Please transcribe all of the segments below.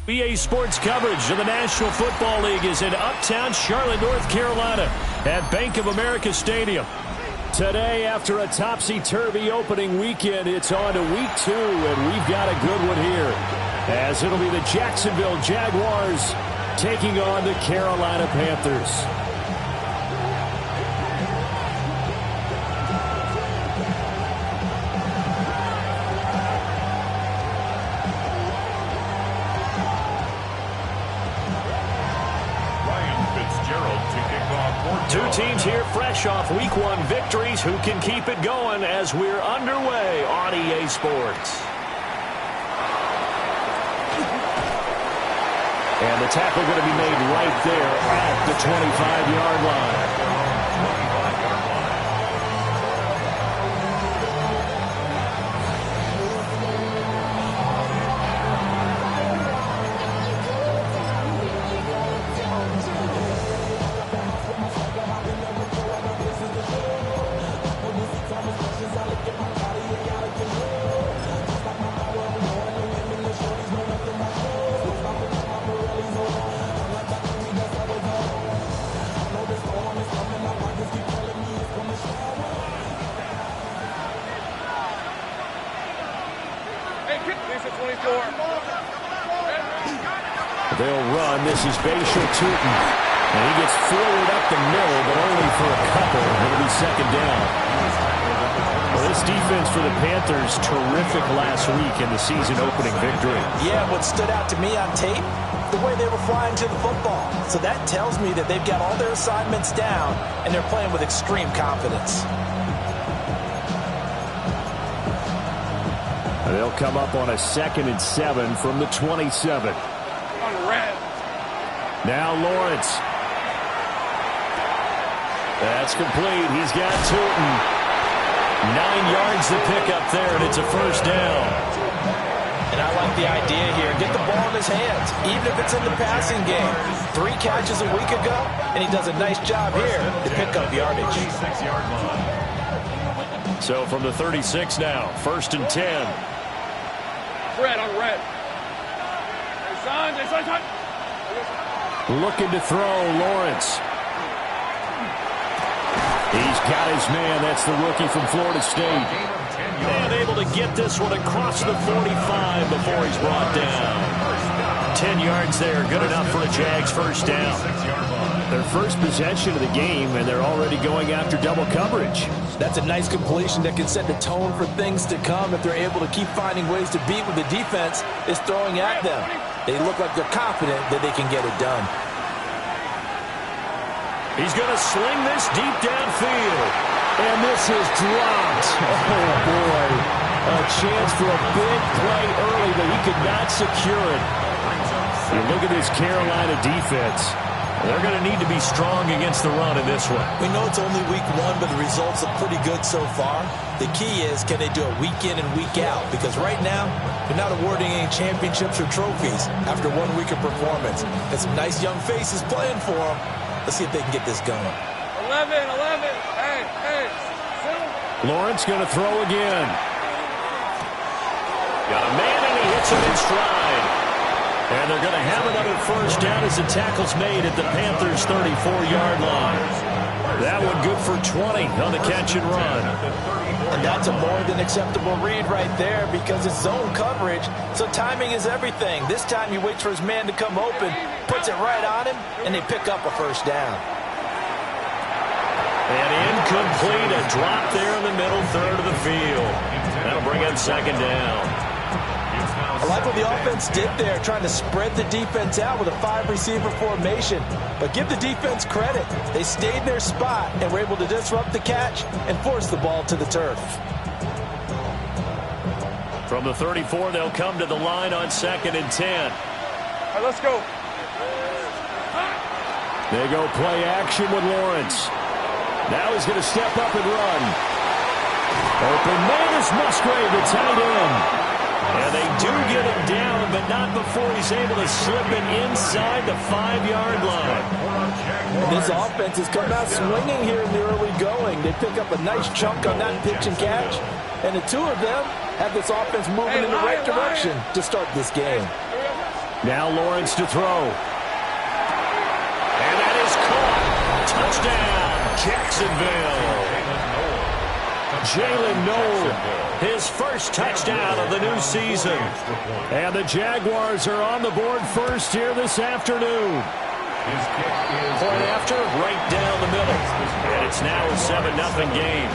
EA Sports coverage of the National Football League is in uptown Charlotte, North Carolina at Bank of America Stadium. Today, after a topsy-turvy opening weekend, it's on to week 2, and we've got a good one here, as it'll be the Jacksonville Jaguars taking on the Carolina Panthers. Two teams here fresh off Week 1 victories. Who can keep it going as we're underway on EA Sports? And the tackle going to be made right there at the 25-yard line. They'll run. This is Bashal Tutin. And he gets forward up the middle, but only for a couple. It'll be second down. Well, this defense for the Panthers, terrific last week in the season-opening victory. Yeah, what stood out to me on tape, the way they were flying to the football. So that tells me that they've got all their assignments down, and they're playing with extreme confidence. They'll come up on a 2nd and 7 from the 27. Now Lawrence. That's complete. He's got Tutin. 9 yards to pick up there, and it's a first down. And I like the idea here. Get the ball in his hands, even if it's in the passing game. 3 catches a week ago, and he does a nice job here to pick up yardage. So from the 36 now, 1st and 10. Red on red. Looking to throw, Lawrence. He's got his man. That's the rookie from Florida State. And able to get this one across the 45 before he's brought down. 10 yards there, good enough for a Jags first down. Their first possession of the game, and they're already going after double coverage. That's a nice completion that can set the tone for things to come if they're able to keep finding ways to beat what the defense is throwing at them. They look like they're confident that they can get it done. He's going to sling this deep downfield. And this is dropped. Oh, boy. A chance for a big play early, but he could not secure it. You look at this Carolina defense. They're going to need to be strong against the run in this one. We know it's only week 1, but the results look pretty good so far. The key is, can they do it week in and week out? Because right now, they're not awarding any championships or trophies after 1 week of performance. And some nice young faces playing for them. Let's see if they can get this going. 11. Hey. Lawrence going to throw again. Got a man, and he hits him in stride. And they're going to have another first down as the tackle's made at the Panthers' 34-yard line. That one good for 20 on the catch and run. And that's a more than acceptable read right there because it's zone coverage, so timing is everything. This time he waits for his man to come open, puts it right on him, and they pick up a first down. And incomplete, a drop there in the middle third of the field. That'll bring up second down. I like what the offense did there, trying to spread the defense out with a 5-receiver formation. But give the defense credit. They stayed in their spot and were able to disrupt the catch and force the ball to the turf. From the 34, they'll come to the line on 2nd and 10. All right, let's go. They go play action with Lawrence. Now he's going to step up and run. Open man is Musgrave, the tight end. And they do get him down, but not before he's able to slip it inside the 5-yard line. This offense has come out swinging here in the early going. They pick up a nice chunk on that pitch and catch, and the two of them have this offense moving in the right direction to start this game. Now Lawrence to throw. And that is caught. Touchdown, Jacksonville. Jalen Noel, his first touchdown of the new season. And the Jaguars are on the board first here this afternoon. Point after, right down the middle. And it's now a 7-0 game.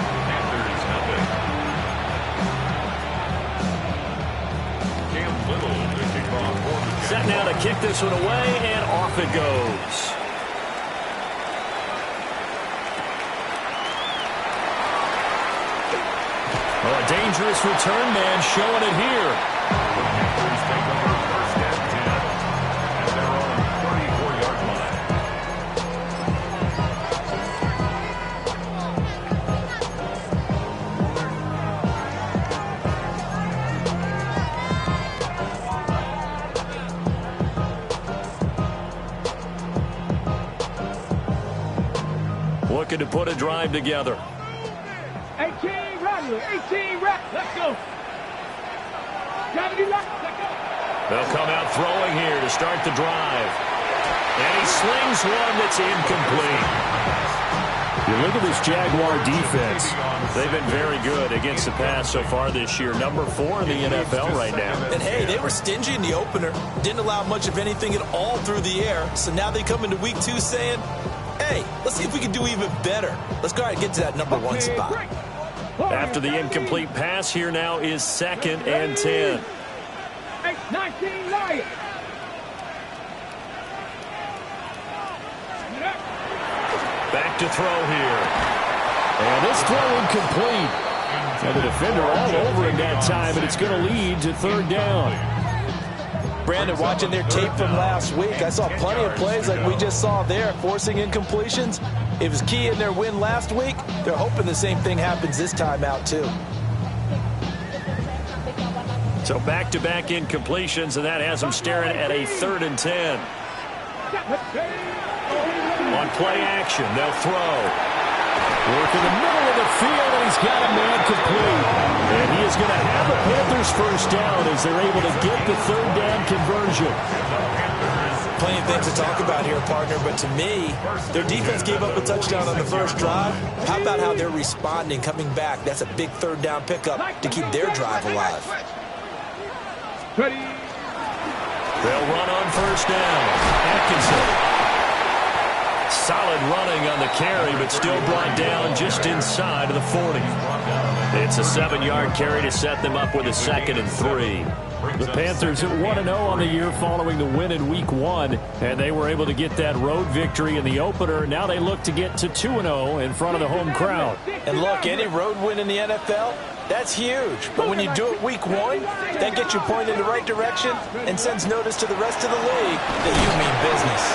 Set now to kick this one away, and off it goes. Well, a dangerous return man showing it here. Looking to put a drive together. 18 Rattler, 18 Rattler, let's go. Gravity lock, let's go. They'll come out throwing here to start the drive. And he slings one that's incomplete. You look at this Jaguar defense. They've been very good against the pass so far this year. Number 4 in the NFL right now. And, hey, they were stingy in the opener. Didn't allow much of anything at all through the air. So now they come into week 2 saying, hey, let's see if we can do even better. Let's go ahead and get to that number 1 spot. After the incomplete pass, here now is 2nd and 10. 19 Lions. Back to throw here. And this throw incomplete. And the defender all over him that time, and it's going to lead to 3rd down. Brandon, watching their tape from last week, I saw plenty of plays like we just saw there, forcing incompletions. It was key in their win last week. They're hoping the same thing happens this time out, too. So back-to-back incompletions, and that has them staring at a 3rd and 10. On play action, they'll throw. Work in the middle of the field, and he's got a man complete. And he is going to have the Panthers first down as they're able to get the 3rd down conversion. Plenty of things to talk about here, partner, but to me, their defense gave up a touchdown on the first drive. How about how they're responding, coming back? That's a big 3rd down pickup to keep their drive alive. They'll run on first down. Atkinson. Solid running on the carry, but still brought down just inside of the 40. It's a 7-yard carry to set them up with a 2nd and 3. The Panthers at 1-0 on the year following the win in Week 1, and they were able to get that road victory in the opener. Now they look to get to 2-0 in front of the home crowd. And look, any road win in the NFL, that's huge. But when you do it Week 1, that gets you pointed in the right direction and sends notice to the rest of the league that you mean business.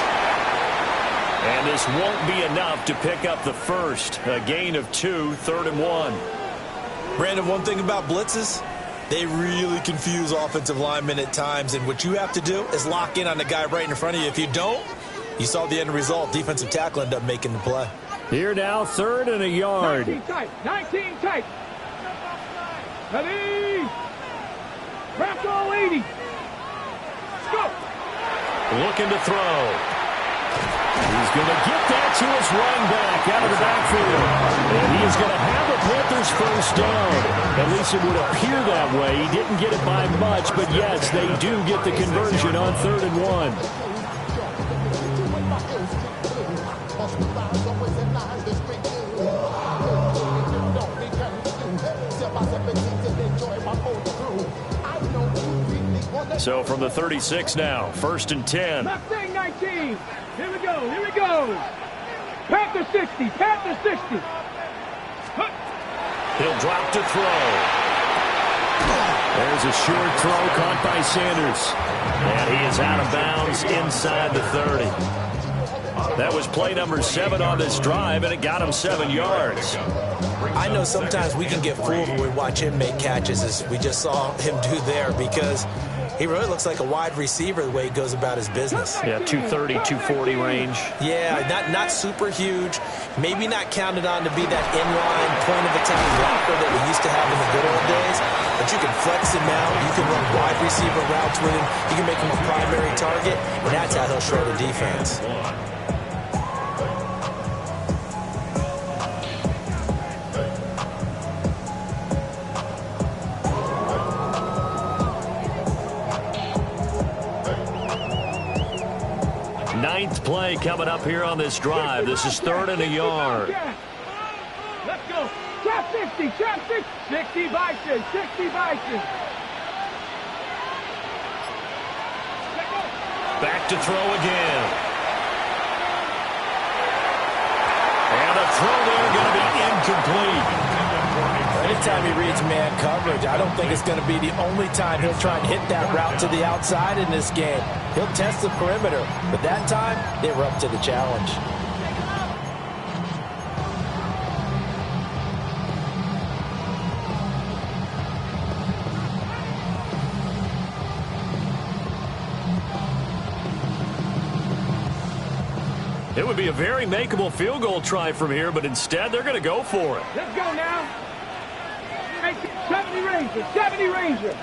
And this won't be enough to pick up the first. A gain of 2, 3rd and 1. Brandon, one thing about blitzes, they really confuse offensive linemen at times. And what you have to do is lock in on the guy right in front of you. If you don't, you saw the end result. Defensive tackle ended up making the play. Here now, 3rd and a yard. 19 tight. 19 tight. Ready. Bronco 80. Let's go. Looking to throw. He's going to get that to his running back out of the backfield. And he is going to have the Panthers first down. At least it would appear that way. He didn't get it by much, but yes, they do get the conversion on 3rd and 1. So from the 36 now, 1st and 10. Mustang 19. Here we go. Here we go. Panther 60. Panther 60. He'll drop to throw. There's a short throw caught by Sanders. And he is out of bounds inside the 30. That was play number 7 on this drive, and it got him 7 yards. I know sometimes we can get fooled when we watch him make catches, as we just saw him do there, because he really looks like a wide receiver the way he goes about his business. Yeah, 230, 240 range. Yeah, not super huge. Maybe not counted on to be that inline point of attack blocker that we used to have in the good old days. But but you can flex him out. You can run wide receiver routes with him. You can make him a primary target, and that's how he'll shred a defense. Ninth play coming up here on this drive. This is 3rd and a yard. Let's go. Trap 60, trap 60. 60 Vikings, 60 Vikings. Back to throw again. And a throw there going to be incomplete. Anytime he reads man coverage, I don't think it's going to be the only time he'll try and hit that route to the outside in this game. He'll test the perimeter, but that time, they were up to the challenge. It would be a very makeable field goal try from here, but instead they're going to go for it. Let's go now. 70 Ranger, 70 Ranger.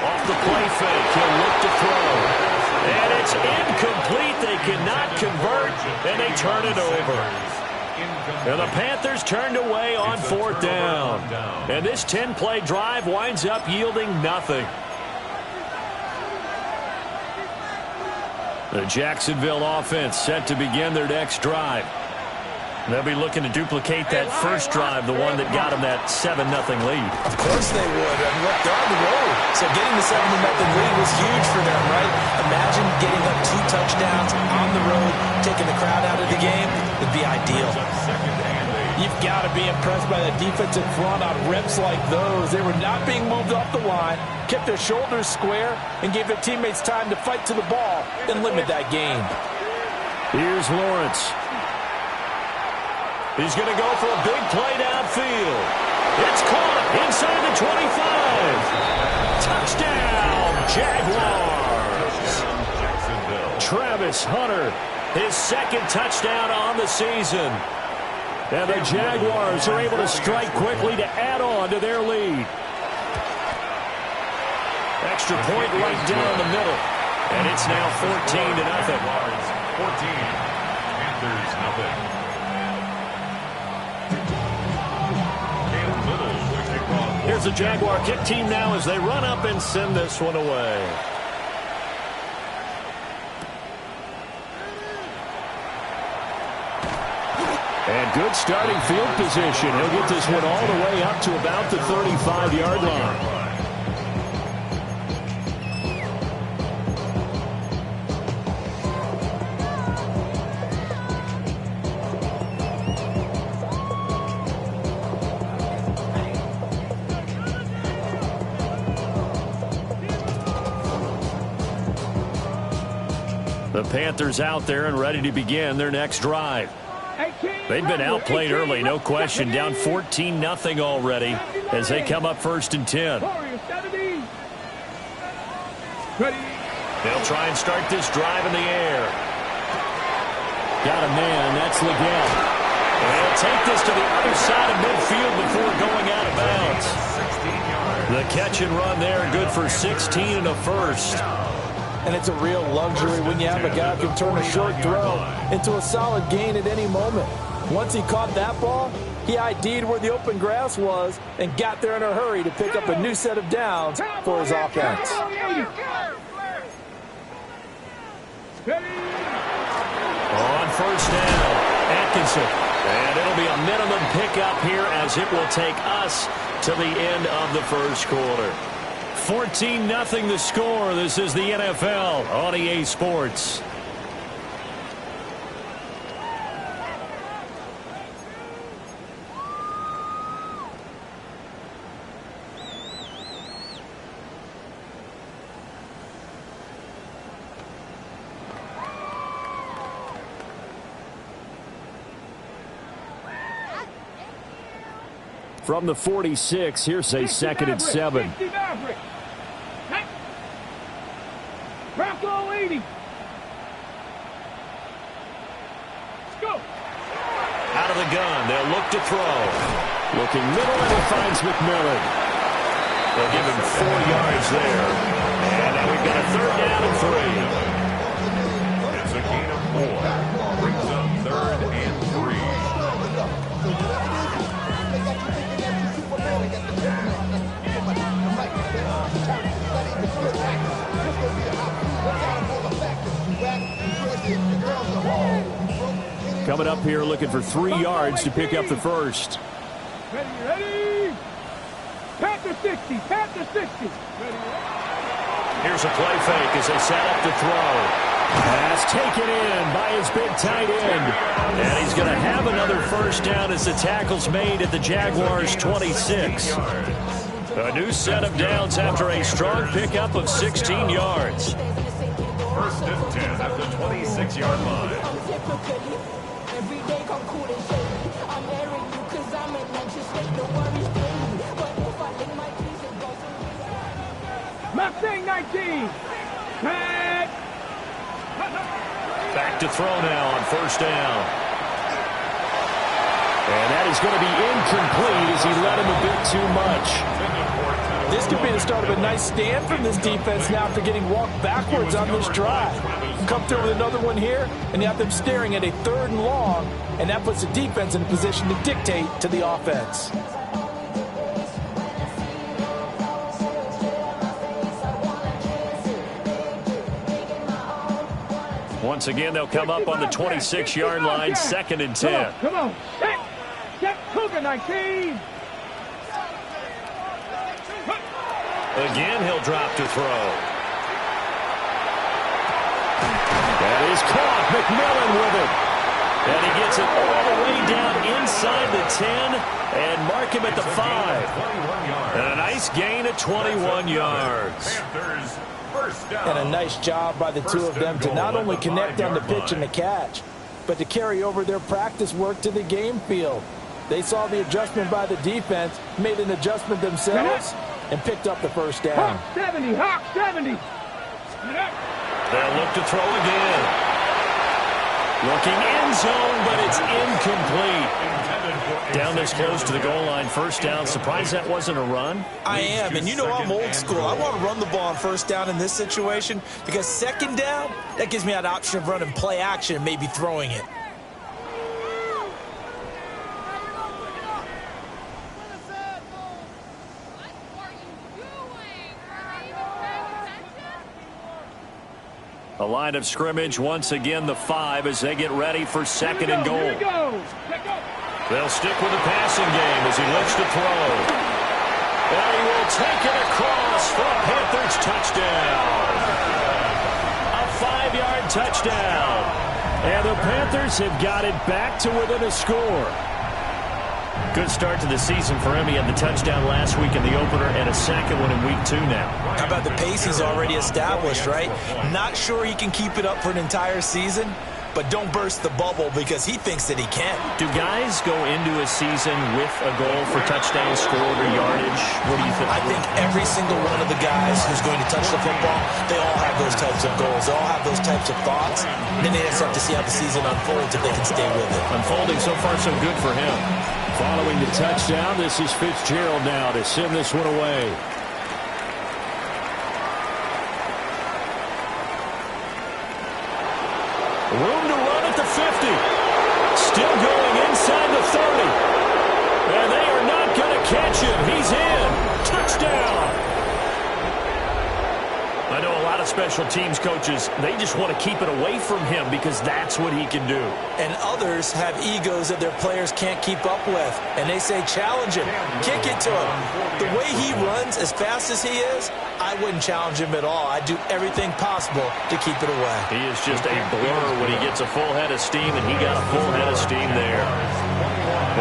Off the play fake, he'll look to throw. And it's incomplete. They cannot convert, and they turn it over. And the Panthers turned away on 4th down. And this 10-play drive winds up yielding nothing. The Jacksonville offense set to begin their next drive. They'll be looking to duplicate that first drive, the one that got them that 7-0 lead. Of course they would. I mean, look, they're on the road. So getting the 7-0 lead was huge for them, right? Imagine getting up 2 touchdowns on the road, taking the crowd out of the game. It'd be ideal. You've got to be impressed by the defensive front on reps like those. They were not being moved off the line, kept their shoulders square, and gave their teammates time to fight to the ball and limit that gain. Here's Lawrence. He's going to go for a big play downfield. It's caught inside the 25. Touchdown, Jaguars. Travis Hunter, his 2nd touchdown on the season. And the Jaguars are able to strike quickly to add on to their lead. Extra point right down the middle. And it's now 14-0. 14. Panthers nothing. Here's the Jaguar kick team now as they run up and send this one away. And good starting field position. He'll get this one all the way up to about the 35-yard line. The Panthers out there and ready to begin their next drive. They've been outplayed early, no question. Down 14-0 already as they come up 1st and 10. They'll try and start this drive in the air. Got a man, that's Leggett. And they'll take this to the other side of midfield before going out of bounds. The catch and run there, good for 16 and a first. And it's a real luxury when you have a guy who can turn a short throw into a solid gain at any moment. Once he caught that ball, he ID'd where the open grass was and got there in a hurry to pick up a new set of downs for his offense. On 1st down, Atkinson. And it'll be a minimum pickup here as it will take us to the end of the 1st quarter. 14-0 the score. This is the NFL on EA Sports. From the 46, here's a 2nd and 7. Bronco 80. Let's go. Out of the gun, they'll look to throw. Looking middle, and he finds McMillan. They'll give him 4 yards there. And now we've got a 3rd down and 3. It's a gain of 4. Brings up 3rd and 3. Coming up here looking for 3 yards to pick up the first. Ready. Panther 60. Panther 60. Ready. Here's a play fake as they set up to throw. Pass taken in by his big tight end. And he's going to have another first down as the tackle's made at the Jaguars' 26. A new set of downs after a strong pickup of 16 yards. 1st and 10 at the 26-yard line. Mustang 19. Back to throw now on 1st down. And that is going to be incomplete as he led him a bit too much. This could be the start of a nice stand from this defense now after getting walked backwards on this drive. Come through with another one here, and you have them staring at a 3rd and long, and that puts the defense in a position to dictate to the offense. Once again, they'll come up on the 26-yard line, 2nd and 10. Come on. Set Cougar 19. Again, he'll drop to throw. That is caught. McMillan with it. And he gets it all the way down inside the 10 and mark him at the 5. And a nice gain of 21 yards. And a nice job by the two of them to not only connect on the pitch and the catch, but to carry over their practice work to the game field. They saw the adjustment by the defense, made an adjustment themselves, and picked up the first down. Hawk 70. Hawk 70. They'll look to throw again. Looking end zone, but it's incomplete. Down this close to the goal line, 1st down. Surprised that wasn't a run? I am, and you know I'm old school. I want to run the ball on 1st down in this situation because 2nd down, that gives me that option of running play action and maybe throwing it. A line of scrimmage, once again the 5 as they get ready for 2nd and goal. They'll stick with the passing game as he looks to throw. And he will take it across for a Panthers touchdown. A 5-yard touchdown. And the Panthers have got it back to within a score. Good start to the season for him. He had the touchdown last week in the opener and a 2nd one in week 2 now. How about the pace he's already established, right? Not sure he can keep it up for an entire season, but don't burst the bubble because he thinks that he can. Do guys go into a season with a goal for touchdowns scored or yardage? What do you think? I think every single one of the guys who's going to touch the football, they all have those types of goals. They all have those types of thoughts. And then they just have to see how the season unfolds if they can stay with it. Unfolding so far so good for him. Following the touchdown, this is Fitzgerald now to send this one away. Room to run at the 50. Still going inside the 30. And they are not going to catch him. He's in. Touchdown. I know a lot of special teams coaches, they just want to keep it away from him because that's what he can do. And others have egos that their players can't keep up with. And they say, challenge him. Kick it to him. The way he runs as fast as he is, I wouldn't challenge him at all. I'd do everything possible to keep it away. He is just a blur when he gets a full head of steam, and he got a full head of steam there.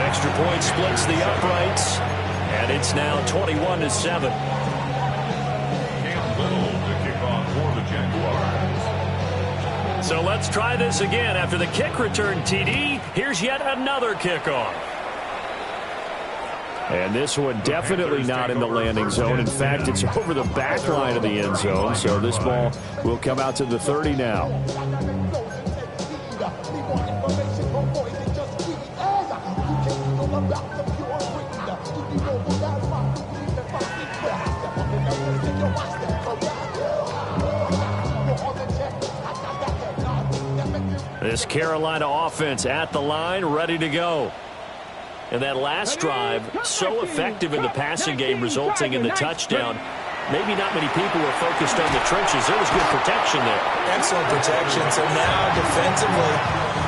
Extra point splits the uprights, and it's now 21-7. So let's try this again. After the kick return TD, here's yet another kickoff. And this one definitely not in the landing zone. In fact, it's over the back line of the end zone. So this ball will come out to the 30 now. This Carolina offense at the line, ready to go. And that last drive, so effective in the passing game, resulting in the touchdown. Maybe not many people were focused on the trenches. There was good protection there. Excellent protection. So now, defensively,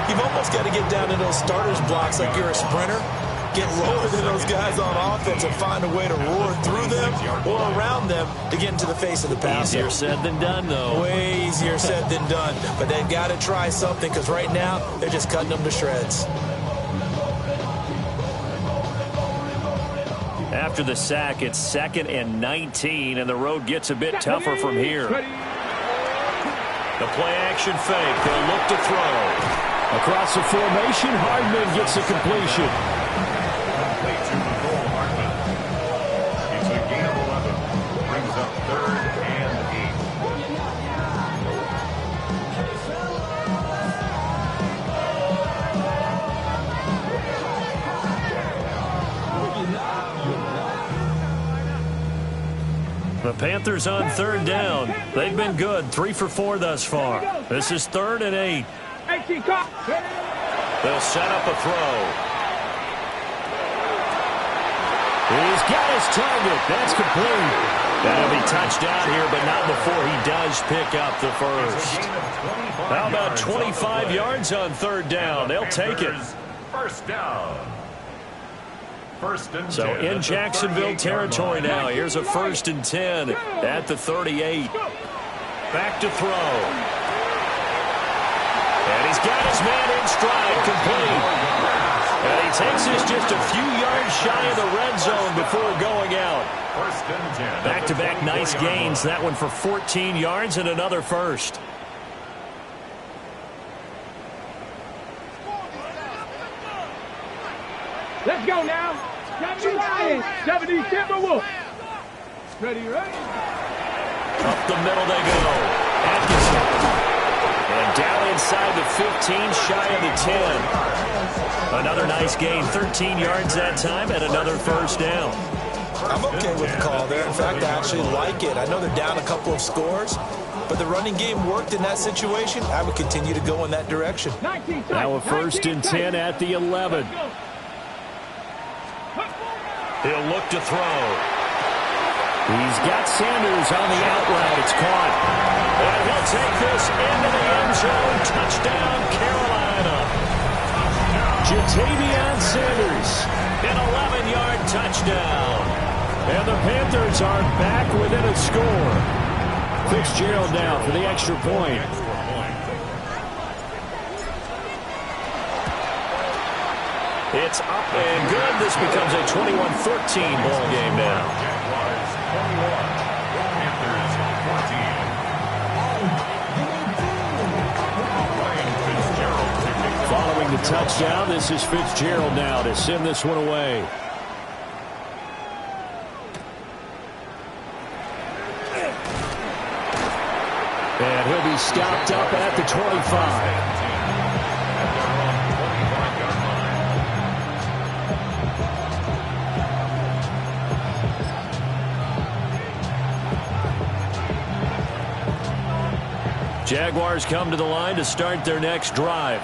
you've almost got to get down to those starters blocks like you're a sprinter. Get loaded in those guys on offense and find a way to roar through them or around them to get into the face of the passer. Easier said than done, though. Way easier said than done. But they've got to try something because right now they're just cutting them to shreds. After the sack, it's 2nd and 19, and the road gets a bit tougher from here. The play-action fake. They'll look to throw. Across the formation, Hardman gets a completion. Complete to Nicole Hardman. It's a gain of 11. Brings up 3rd and 8. The Panthers on 3rd down. They've been good, 3 for 4 thus far. This is 3rd and 8. They'll set up a throw. He's got his target. That's complete. That'll be touchdown here, but not before he does pick up the first. How about 25 yards on 3rd down? They'll take it. First down. So in Jacksonville territory now. Here's a 1st and 10 at the 38. Back to throw. And he's got his man in stride, complete. And he takes this just a few yards shy of the red zone before going out. Back-to-back nice gains. That one for 14 yards and another first. Let's go now. 70 Timberwolves. Ready. Up the middle they go. Atkinson. And down inside the 15, shy of the 10. Another nice gain, 13 yards that time, and another first down. I'm okay with the call there. In fact, I actually like it. I know they're down a couple of scores, but the running game worked in that situation. I would continue to go in that direction. Now a 1st and 10 at the 11. He'll look to throw. He's got Sanders on the out route. It's caught. And he'll take this into the end zone. Touchdown, Carolina. Ja'Tavion Sanders, an 11-yard touchdown. And the Panthers are back within a score. Fitzgerald now for the extra point. It's up and good. This becomes a 21-14 ball game now. Jaguars 21, Panthers 14. Following the touchdown, this is Fitzgerald now to send this one away. And he'll be stopped up at the 25. Jaguars come to the line to start their next drive.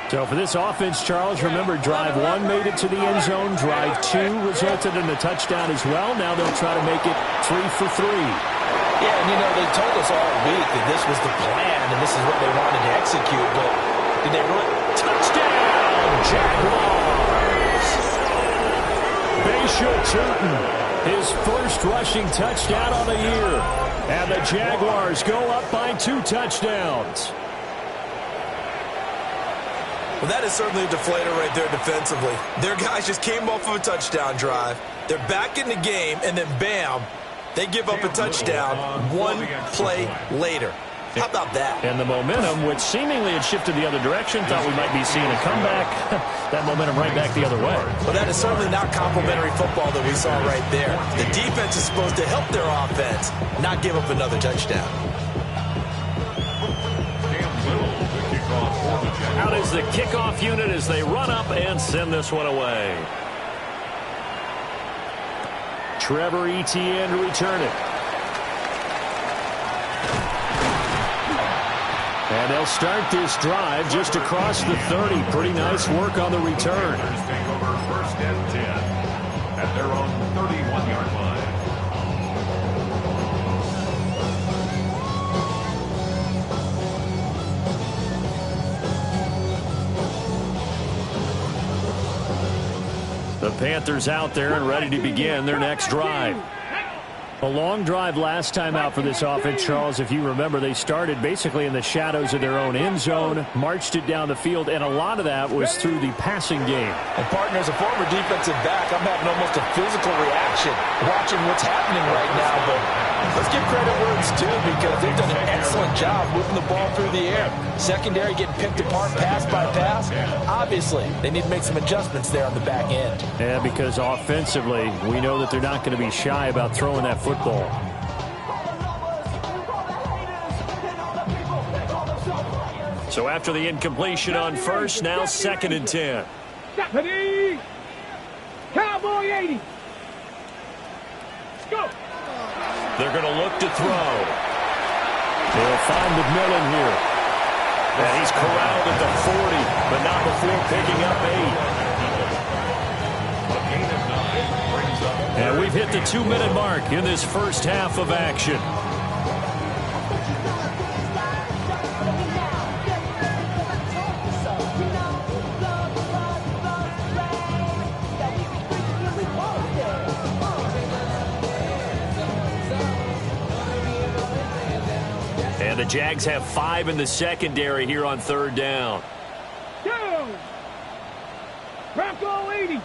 So for this offense, Charles, remember drive 1 made it to the end zone. Drive 2 resulted in a touchdown as well. Now they'll try to make it 3 for 3. Yeah, and you know, they told us all week that this was the plan and this is what they wanted to execute, but did they really? Touchdown, Jaguars! Bashal Turton, his first rushing touchdown on the year. And the Jaguars go up by 2 touchdowns. Well, that is certainly a deflator right there defensively. Their guys just came off of a touchdown drive. They're back in the game, and then bam, they give up a touchdown 1 play later. How about that? And the momentum, which seemingly had shifted the other direction, thought we might be seeing a comeback. That momentum right back the other way. Well, that is certainly not complimentary football that we saw right there. The defense is supposed to help their offense, not give up another touchdown. Out is the kickoff unit as they run up and send this one away. Trevor Etienne to return it. And they'll start this drive just across the 30. Pretty nice work on the return. Take over first and 10 at their own 31-yard line. The Panthers out there and ready to begin their next drive. A long drive last time out for this offense, Charles. If you remember, they started basically in the shadows of their own end zone, marched it down the field, and a lot of that was through the passing game. And, partner, as a former defensive back, I'm having almost a physical reaction watching what's happening right now. But let's give credit where it's due because they've done an excellent job moving the ball through the air. Secondary getting picked apart pass by pass. Obviously, they need to make some adjustments there on the back end. Yeah, because offensively, we know that they're not going to be shy about throwing that football. So after the incompletion on first, now 2nd and 10. Ready? Cowboy 80. Let's go. They're going to look to throw. They'll find McMillan here. And he's corralled at the 40, but not before picking up 8. A gain of 9 brings up. And we've hit the 2-minute mark in this first half of action. And the Jags have 5 in the secondary here on 3rd down. Go. Bronco 80.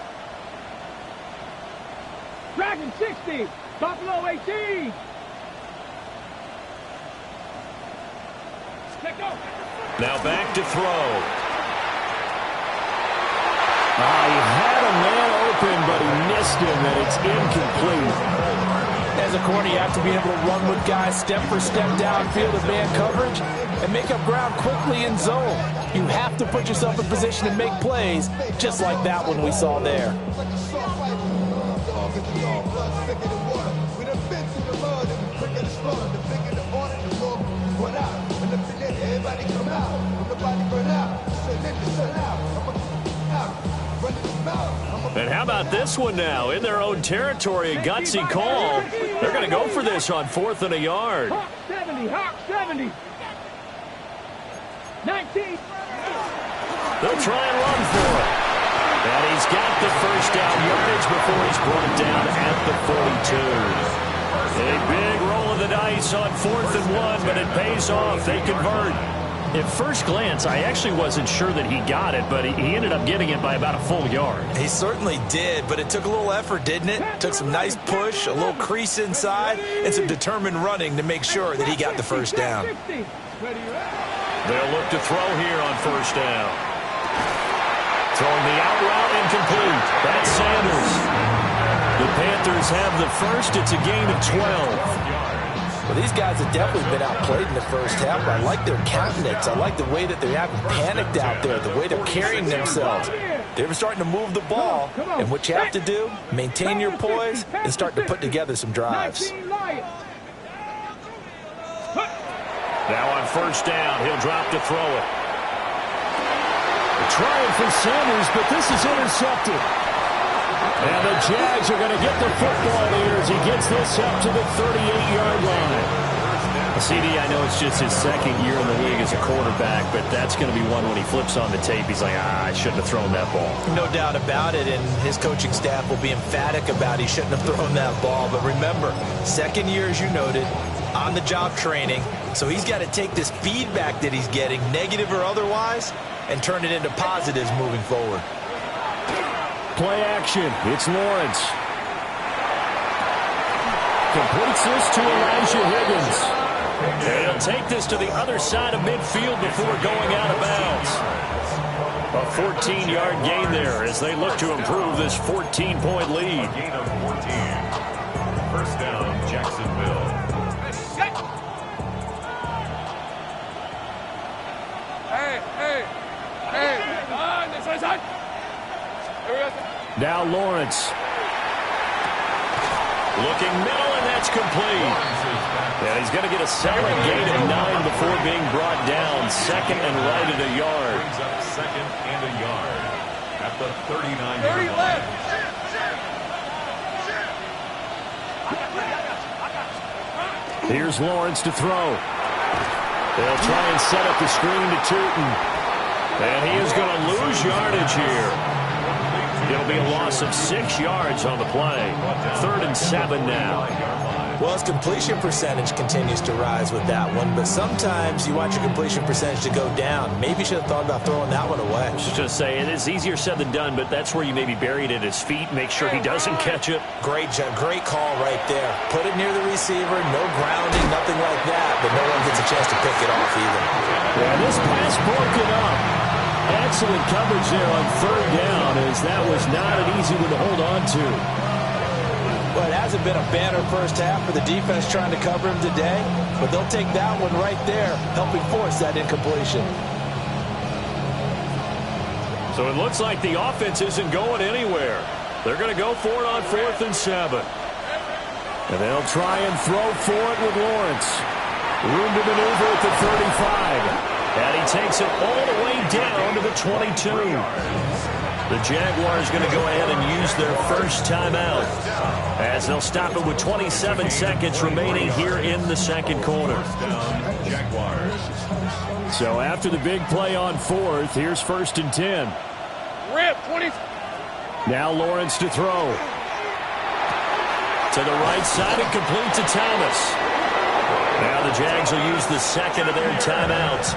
Dragon 60. Buffalo 18. Let go. Now back to throw. He had a man open, but he missed him, and it's incomplete. As a corner, you have to be able to run with guys step for step downfield of man coverage and make up ground quickly in zone. You have to put yourself in position to make plays, just like that one we saw there. And how about this one now? In their own territory, a gutsy call. They're going to go for this on 4th and a yard. Hawk 70. Hawk 70. 19. They'll try and run for it. And he's got the first down yardage before he's brought down at the 42. A big roll of the dice on 4th and 1, but it pays off. They convert. At first glance, I actually wasn't sure that he got it, but he ended up getting it by about a full yard. He certainly did, but it took a little effort, didn't it? Took some nice push, a little crease inside, and some determined running to make sure that he got the first down. They'll look to throw here on 1st down. Throwing the out route incomplete. That's Sanders. The Panthers have the first. It's a gain of 12. Well, these guys have definitely been outplayed in the first half. I like their countenance. I like the way that they haven't panicked out there, the way they're carrying themselves. They're starting to move the ball, and what you have to do, maintain your poise and start to put together some drives. Now on 1st down, he'll drop to throw it. Trying for Sanders, but this is intercepted. And the Jags are going to get the football here as he gets this up to the 38-yard line. CD, I know it's just his 2nd year in the league as a quarterback, but that's going to be one when he flips on the tape. He's like, I shouldn't have thrown that ball. No doubt about it, and his coaching staff will be emphatic about he shouldn't have thrown that ball. But remember, 2nd year, as you noted, on-the-job training. So he's got to take this feedback that he's getting, negative or otherwise, and turn it into positives moving forward. Play action. It's Lawrence. Completes this to Elijah Higgins. And he'll take this to the other side of midfield before going out of bounds. A 14-yard gain there as they look to improve this 14-point lead. Gain of 14. 1st down, Jacksonville. Now Lawrence. Looking middle, and that's complete. And he's going to get a solid gain of 9 before being brought down. Second and right at a yard. Brings up second and a yard at the 39-yard line. Here's Lawrence to throw. They'll try and set up the screen to Tootin. And he is going to lose yardage here. It'll be a loss of 6 yards on the play. 3rd and 7 now. Well, his completion percentage continues to rise with that one, but sometimes you want your completion percentage to go down. Maybe you should have thought about throwing that one away. I was just say, it is easier said than done, but that's where you maybe bury it at his feet, make sure he doesn't catch it. Great call right there. Put it near the receiver, no grounding, nothing like that, but no one gets a chance to pick it off either. Yeah, this pass broken up. Excellent coverage there on 3rd down, as that was not an easy one to hold on to. Well, it hasn't been a banner first half for the defense trying to cover him today, but they'll take that one right there, helping force that incompletion. So it looks like the offense isn't going anywhere. They're going to go for it on 4th and 7. And they'll try and throw for it with Lawrence. Room to maneuver at the 35. And he takes it all the way down to the 22. The Jaguars going to go ahead and use their first timeout, as they'll stop it with 27 seconds remaining here in the second quarter. So after the big play on 4th, here's 1st and 10. Rip, 20. Now Lawrence to throw. To the right side and complete to Thomas. Now the Jags will use the second of their timeouts.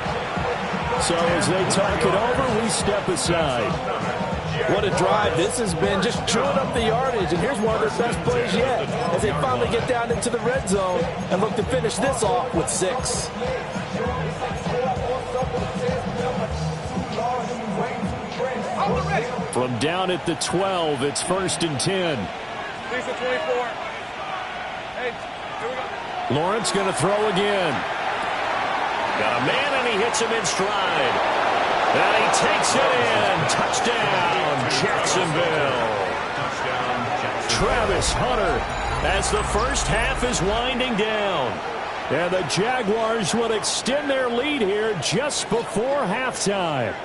So as they talk it over, we step aside. What a drive. This has been just chewing up the yardage, and here's one of their best plays yet as they finally get down into the red zone and look to finish this off with 6. From down at the 12, it's 1st and 10. 24. Hey, here we go. Lawrence going to throw again. Got a man, and he hits him in stride. And he takes it in. Touchdown, Jacksonville. Travis Hunter, as the first half is winding down. And the Jaguars will extend their lead here just before halftime.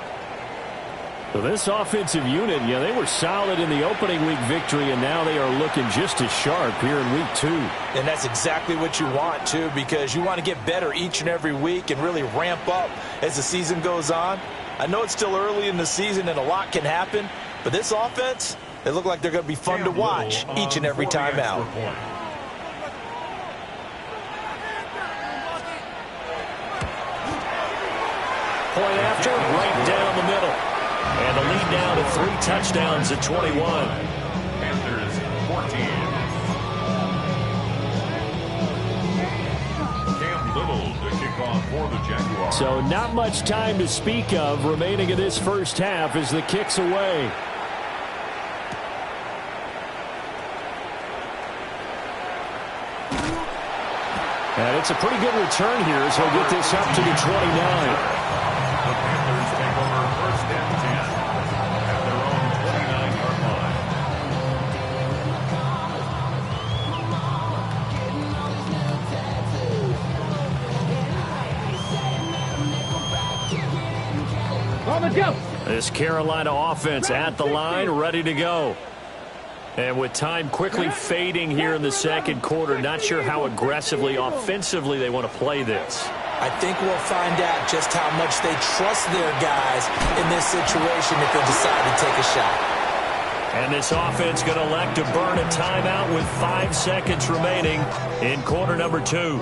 So this offensive unit, yeah, they were solid in the opening week victory, and now they are looking just as sharp here in week 2. And that's exactly what you want, too, because you want to get better each and every week and really ramp up as the season goes on. I know it's still early in the season and a lot can happen, but this offense, they look like they're going to be fun to watch each and every time out. Point after, right down the middle. And the lead down to 3 touchdowns at 21. Panthers 14. Cam Little to kick off for the Jaguars. So not much time to speak of remaining in this first half as the kick's away. And it's a pretty good return here as he'll get this up to the 29. The Panthers take over 1st and 10 at their own 29-yard line. On the jump. This Carolina offense at the line, ready to go. And with time quickly fading here in the second quarter, not sure how aggressively, offensively they want to play this. I think we'll find out just how much they trust their guys in this situation if they decide to take a shot. And this offense going to elect to burn a timeout with 5 seconds remaining in quarter number 2.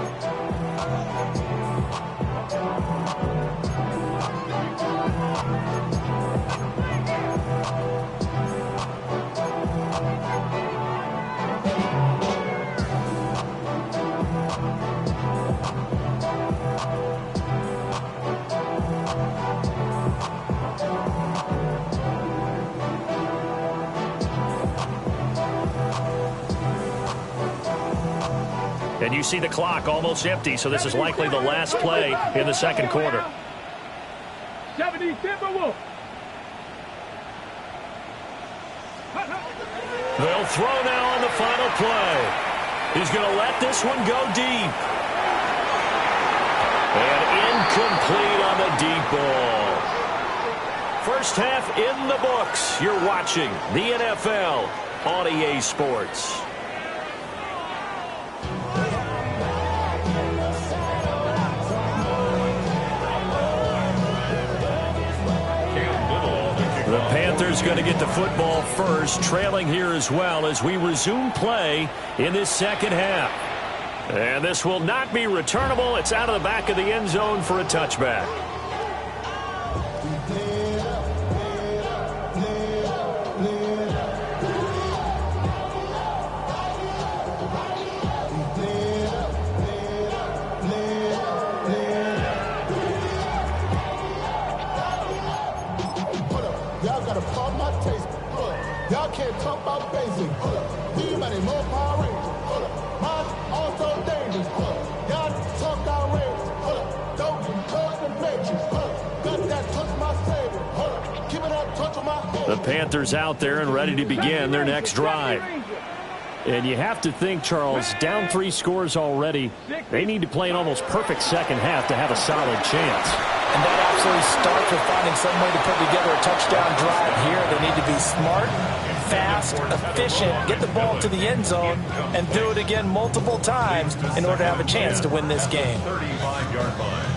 And you see the clock almost empty, so this is likely the last play in the second quarter. 70 Timberwolves. They'll throw now on the final play. He's going to let this one go deep. And incomplete on the deep ball. First half in the books. You're watching the NFL on EA Sports. The Panthers going to get the football first, trailing here as well as we resume play in this second half. And this will not be returnable. It's out of the back of the end zone for a touchback. Y'all can't talk about basic. He money more Power Rangers. Mine also dangerous. Y'all talk outrageous. Don't touch the matrix. Got that touch my savior. Keep it up, touch my. The Panthers out there and ready to begin their next drive. And you have to think, Charles, down 3 scores already. They need to play an almost perfect second half to have a solid chance. And that absolutely starts with finding some way to put together a touchdown drive here. They need to be smart, fast, efficient, get the ball to the end zone, and do it again multiple times in order to have a chance to win this game. 35-yard line.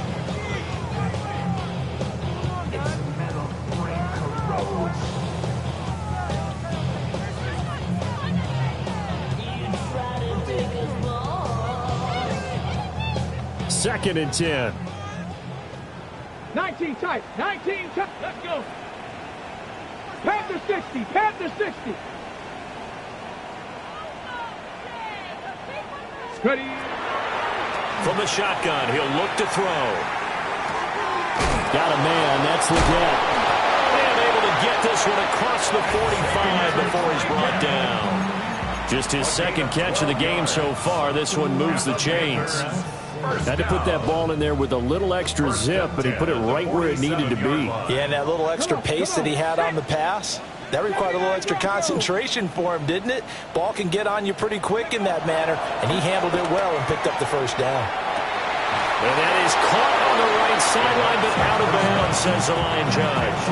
Second and 10. 19 tight. 19 tight. Let's go. Panther 60. Panther 60. Ready. From the shotgun, he'll look to throw. Got a man. That's Leggett. And able to get this one across the 45 before he's brought down. Just his second catch of the game so far. This one moves the chains. Had to put that ball in there with a little extra zip, but he put it right where it needed to be. Yeah, and that little extra pace that he had on the pass, that required a little extra concentration for him, didn't it? Ball can get on you pretty quick in that manner, and he handled it well and picked up the first down. And that is caught on the right sideline, but out of bounds, says the line judge.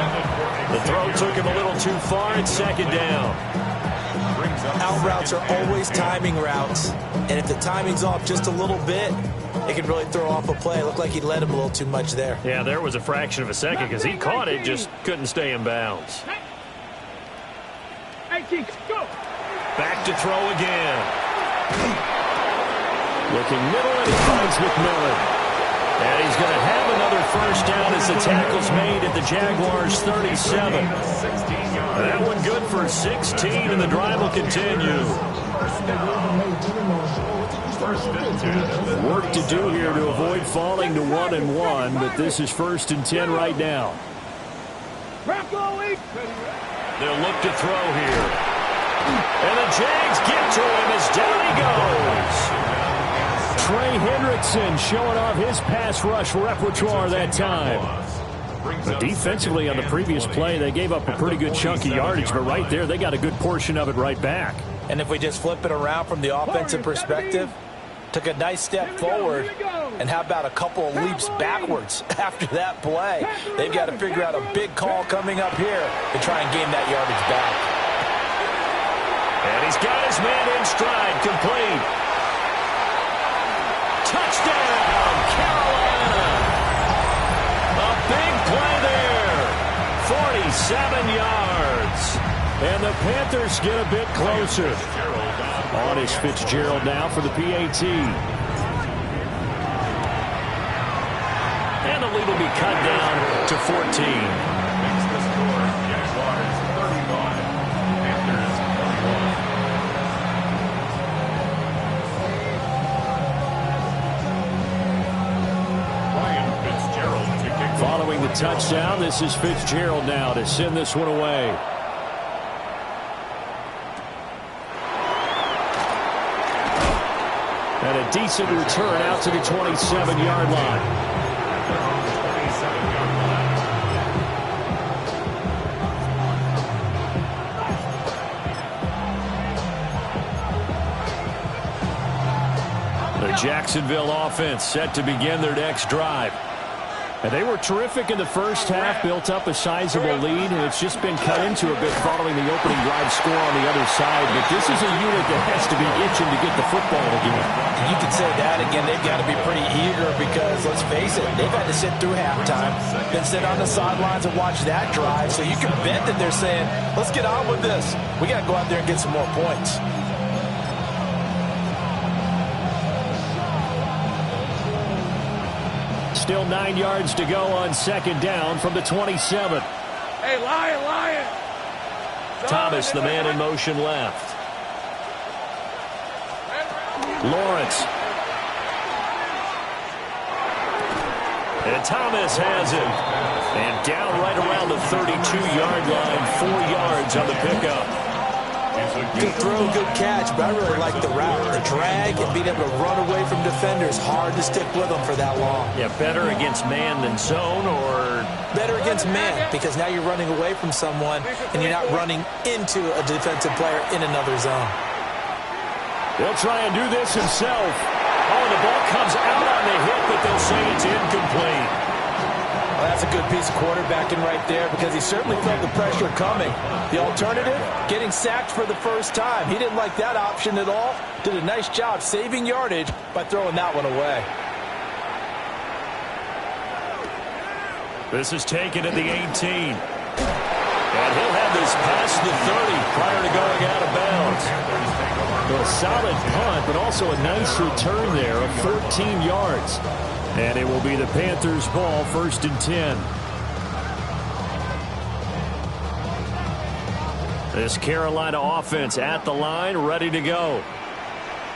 The throw took him a little too far. It's second down. Out routes are always timing routes, and if the timing's off just a little bit, it can really throw off a play. It looked like he led him a little too much there. Yeah, there was a fraction of a second because he caught it, just couldn't stay in bounds. 18, go. Back to throw again. Looking middle, and he finds McMillan. And he's going to have another first down as the tackle's made at the Jaguars' 37. That one good for 16, and the drive will continue. Work to do here to avoid falling to 1-1, but this is 1st and 10 right now. They'll look to throw here. And the Jags get to him as down he goes. Trey Hendrickson showing off his pass rush repertoire that time. But defensively on the previous play, they gave up a pretty good chunk of yardage, but right there, they got a good portion of it right back. And if we just flip it around from the offensive perspective, took a nice step forward, and how about a couple of leaps backwards after that play? They've got to figure out a big call coming up here to try and gain that yardage back. And he's got his man in stride, complete. Touchdown, Carolina. A big play there. 47 yards. And the Panthers get a bit closer. On is Fitzgerald now for the PAT. And the lead will be cut down to 14. Following the touchdown, this is Fitzgerald now to send this one away. And a decent return out to the 27-yard line. The Jacksonville offense set to begin their next drive. And they were terrific in the first half, built up a sizable lead, and it's just been cut into a bit following the opening drive score on the other side. But this is a unit that has to be itching to get the football again. You can say that again. They've got to be pretty eager because, let's face it, they've had to sit through halftime, then sit on the sidelines and watch that drive. So you can bet that they're saying, let's get on with this. We got to go out there and get some more points. Still 9 yards to go on second down from the 27. Hey, Lion. Thomas, the man in motion left. Lawrence. And Thomas has it. And down right around the 32-yard line, 4 yards on the pickup. Good throw, good catch, but I really like the route. The drag and being able to run away from defenders, hard to stick with them for that long. Yeah, better against man than zone, or better against man, because now you're running away from someone and you're not running into a defensive player in another zone. He'll try and do this himself. Oh, and the ball comes out on the hit, but they'll say it's incomplete. Well, that's a good piece of quarterbacking right there because he certainly felt the pressure coming. The alternative, getting sacked for the first time. He didn't like that option at all. Did a nice job saving yardage by throwing that one away. This is taken at the 18. And he'll have this past the 30 prior to going out of bounds. So a solid punt, but also a nice return there of 14 yards. And it will be the Panthers' ball, 1st and 10. This Carolina offense at the line, ready to go.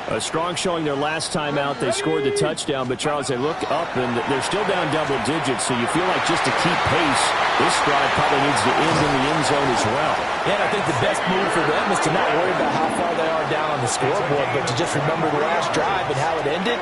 A strong showing their last time out. They scored the touchdown, but Charles, they look up and they're still down double digits, so you feel like just to keep pace, this drive probably needs to end in the end zone as well. Yeah, and I think the best move for them is to not worry about how far they are down on the scoreboard, but to just remember the last drive and how it ended.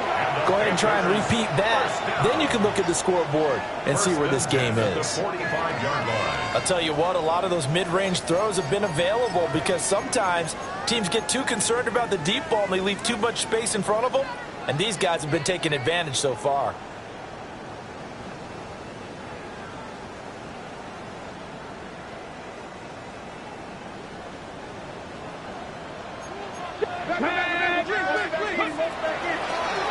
Go ahead and try and repeat that. Then you can look at the scoreboard and see where this game is. I'll tell you what, a lot of those mid-range throws have been available because sometimes teams get too concerned about the deep ball and they leave too much space in front of them. And these guys have been taking advantage so far.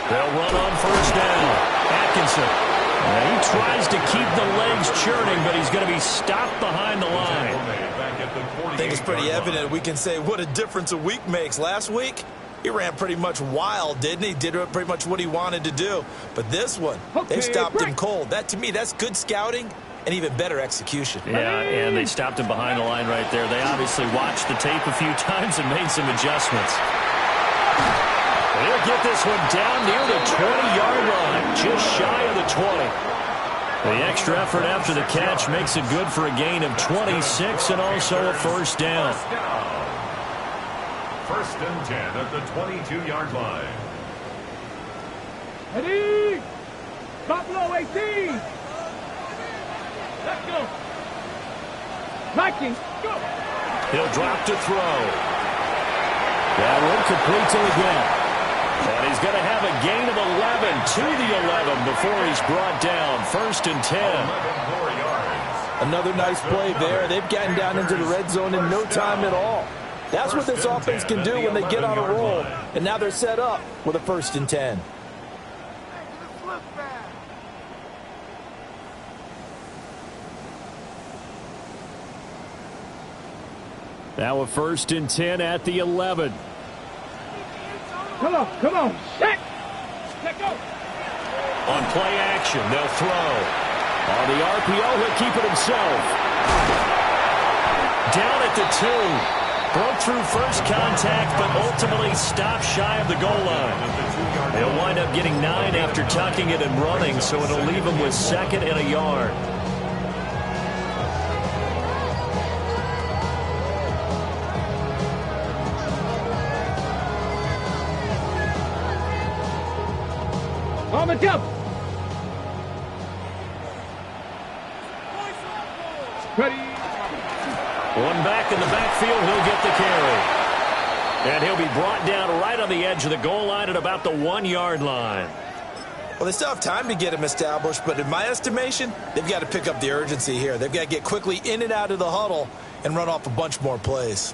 They'll run on 1st down. Atkinson. He tries to keep the legs churning, but he's going to be stopped behind the line. I think it's pretty evident. We can say what a difference a week makes. Last week, he ran pretty much wild, didn't he? Did pretty much what he wanted to do. But this one, they stopped him cold. That, to me, that's good scouting and even better execution. Yeah, and they stopped him behind the line right there. They obviously watched the tape a few times and made some adjustments. They'll get this one down near the 20-yard line, just shy of the 20. The extra effort after the catch makes it good for a gain of 26 and also a 1st down. 1st and 10 at the 22-yard line. Ready? Buffalo 18. Let's go. Vikings, go. He'll drop to throw. That one complete to again. And he's going to have a gain of 11 to the 11 before he's brought down. 1st and 10. Another nice play there. They've gotten down into the red zone in no time at all. That's what this offense can do when they get on a roll. And now they're set up with a 1st and 10. Now a 1st and 10 at the 11. Come on. Set. Let go. On play action, they'll throw. On the RPO, he'll keep it himself. Down at the 2. Broke through first contact, but ultimately stopped shy of the goal line. They'll wind up getting 9 after tucking it and running, so it'll leave him with 2nd and a yard. On the jump. Ready. One back in the backfield, he'll get the carry. And he'll be brought down right on the edge of the goal line at about the 1-yard line. Well, they still have time to get him established, but in my estimation, they've got to pick up the urgency here. They've got to get quickly in and out of the huddle and run off a bunch more plays.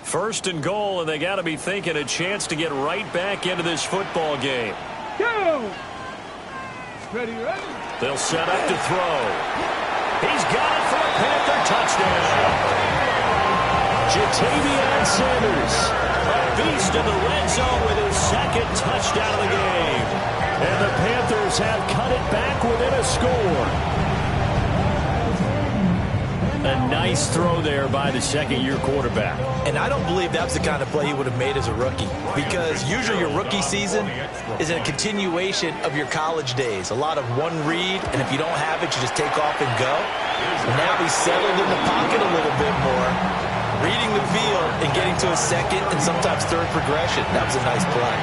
First and goal, and they got to be thinking a chance to get right back into this football game. Go! Ready, ready? They'll set up to throw. He's got it for a Panther touchdown. Ja'Tavion Sanders, a beast in the red zone with his second touchdown of the game. And the Panthers have cut it back within a score. A nice throw there by the second-year quarterback. And I don't believe that was the kind of play he would have made as a rookie, because usually your rookie season is a continuation of your college days. A lot of one read, and if you don't have it, you just take off and go. Now he's settled in the pocket a little bit more, reading the field and getting to a second and sometimes third progression. That was a nice play.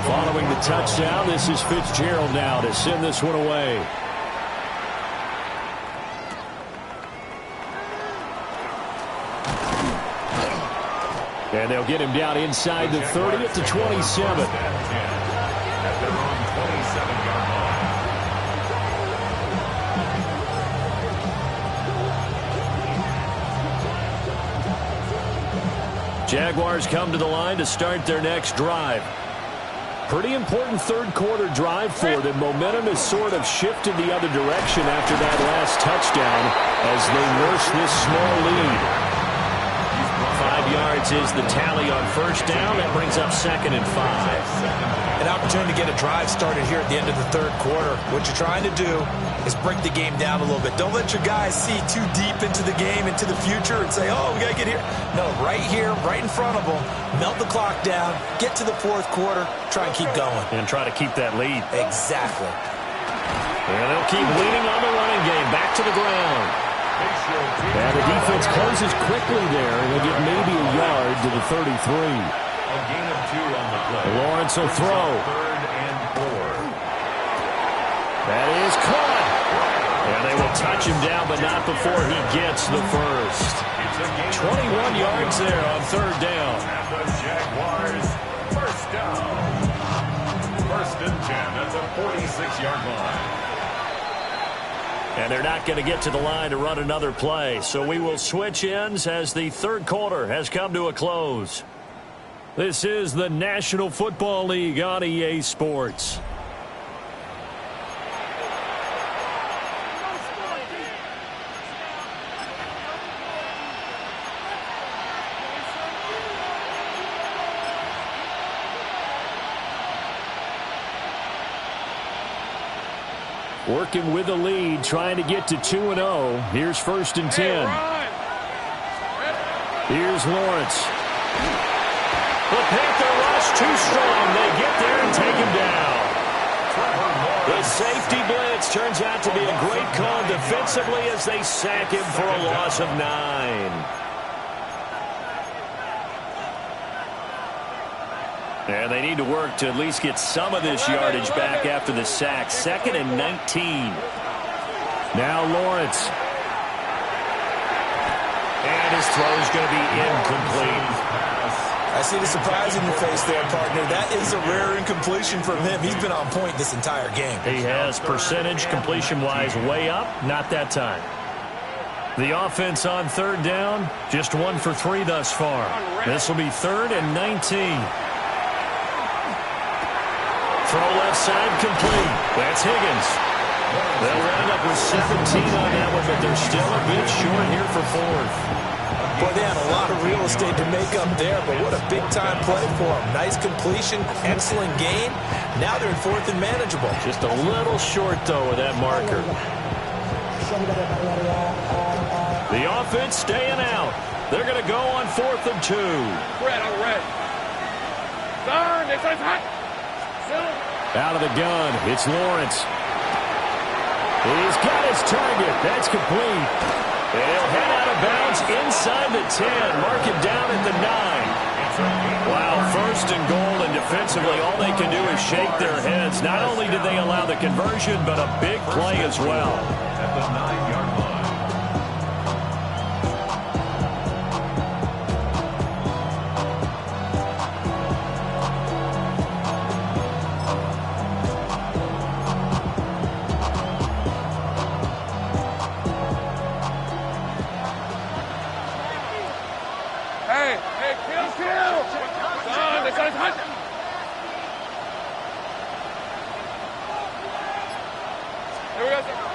Following the touchdown, this is Fitzgerald now to send this one away. And they'll get him down inside the 30 at the 27. At their own 27-yard line. Jaguars come to the line to start their next drive. Pretty important third-quarter drive for them. Momentum has sort of shifted the other direction after that last touchdown as they nurse this small lead. 5 yards is the tally on first down. That brings up 2nd and 5. An opportunity to get a drive started here at the end of the third quarter. What you're trying to do is break the game down a little bit. Don't let your guys see too deep into the game, into the future, and say, oh, we got to get here. No, right here, right in front of them, melt the clock down, get to the fourth quarter, try and keep going. And try to keep that lead. Exactly. And they'll keep leading on the running game. Back to the ground. And the defense closes quickly there. They'll get maybe a yard to the 33. A gain of 2 on the play. Lawrence will throw. 3rd and 4. That is caught. And they will touch him down, but not before he gets the first. 21 yards there on 3rd down. And the Jaguars, first down. 1st and 10 at the 46-yard line. And they're not going to get to the line to run another play. So we will switch ends as the third quarter has come to a close. This is the National Football League on EA Sports. Working with the lead, trying to get to 2-0. Here's 1st and 10. Here's Lawrence. The Panther rush too strong. They get there and take him down. The safety blitz turns out to be a great call defensively as they sack him for a loss of 9. And they need to work to at least get some of this yardage back after the sack. 2nd and 19. Now Lawrence. And his throw is going to be incomplete. I see the surprise in your face there, partner. That is a rare incompletion from him. He's been on point this entire game. He has percentage completion-wise way up. Not that time. The offense on 3rd down, just 1 for 3 thus far. This will be 3rd and 19. Throw left side complete. That's Higgins. They'll end up with 17 on that one, but they're still a bit short here for 4th. Boy, they had a lot of real estate to make up there, but what a big-time play for them. Nice completion, excellent gain. Now they're in 4th and manageable. Just a little short, though, with that marker. The offense staying out. They're going to go on 4th and 2. Red, all red. Turn, this is hot. Out of the gun, it's Lawrence. He's got his target. That's complete. And he'll head out of bounds inside the 10. Mark him down at the 9. Wow, 1st and goal, and defensively all they can do is shake their heads. Not only did they allow the conversion, but a big play as well. At the 9-yard line.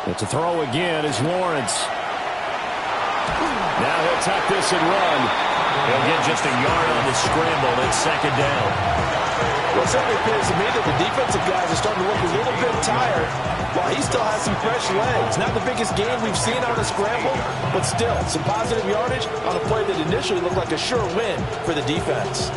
It's a throw again is Lawrence. Now he'll tuck this and run. He'll get just a yard on the scramble. It's second down. Well, it certainly appears to me that the defensive guys are starting to look a little bit tired while he still has some fresh legs. Not the biggest gain we've seen on a scramble, but still some positive yardage on a play that initially looked like a sure win for the defense.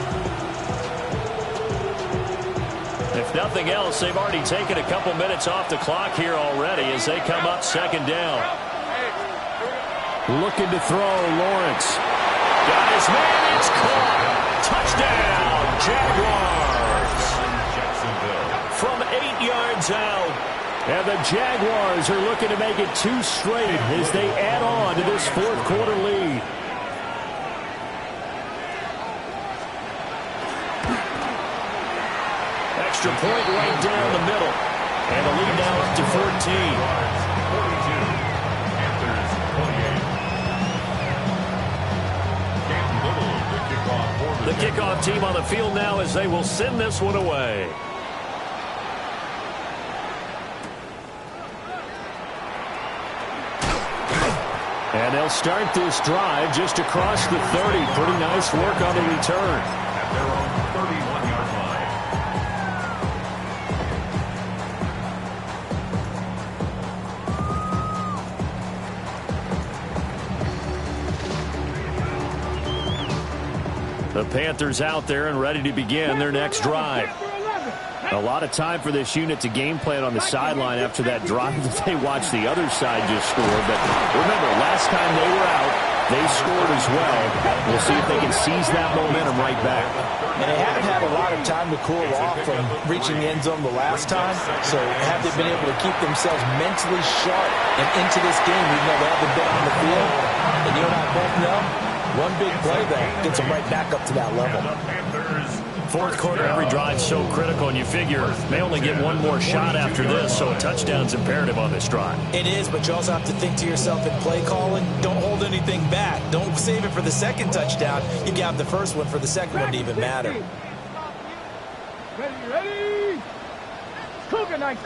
If nothing else, they've already taken a couple minutes off the clock here already as they come up second down. Looking to throw, Lawrence. Got his man, it's caught. Touchdown, Jaguars. From 8 yards out. And the Jaguars are looking to make it 2 straight as they add on to this fourth quarter lead. Extra point right down the middle. And the lead now up to 14. The kickoff team on the field now as they will send this one away. And they'll start this drive just across the 30. Pretty nice work on the return. At their own 31-yard line. The Panthers out there and ready to begin their next drive. A lot of time for this unit to game plan on the sideline after that drive that they watched the other side just score. But remember, last time they were out, they scored as well. We'll see if they can seize that momentum right back. And they haven't had a lot of time to cool off from reaching the end zone the last time. So have they been able to keep themselves mentally sharp and into this game even though they haven't been on the field? And you and I both know, one big play there gets them right back up to that level. Fourth quarter, every drive so critical, and you figure they only get one more shot after this, so a touchdown's imperative on this drive. It is, but you also have to think to yourself in play calling, don't hold anything back. Don't save it for the second touchdown. You can have the first one for the second one to even matter. Ready? Cougar night.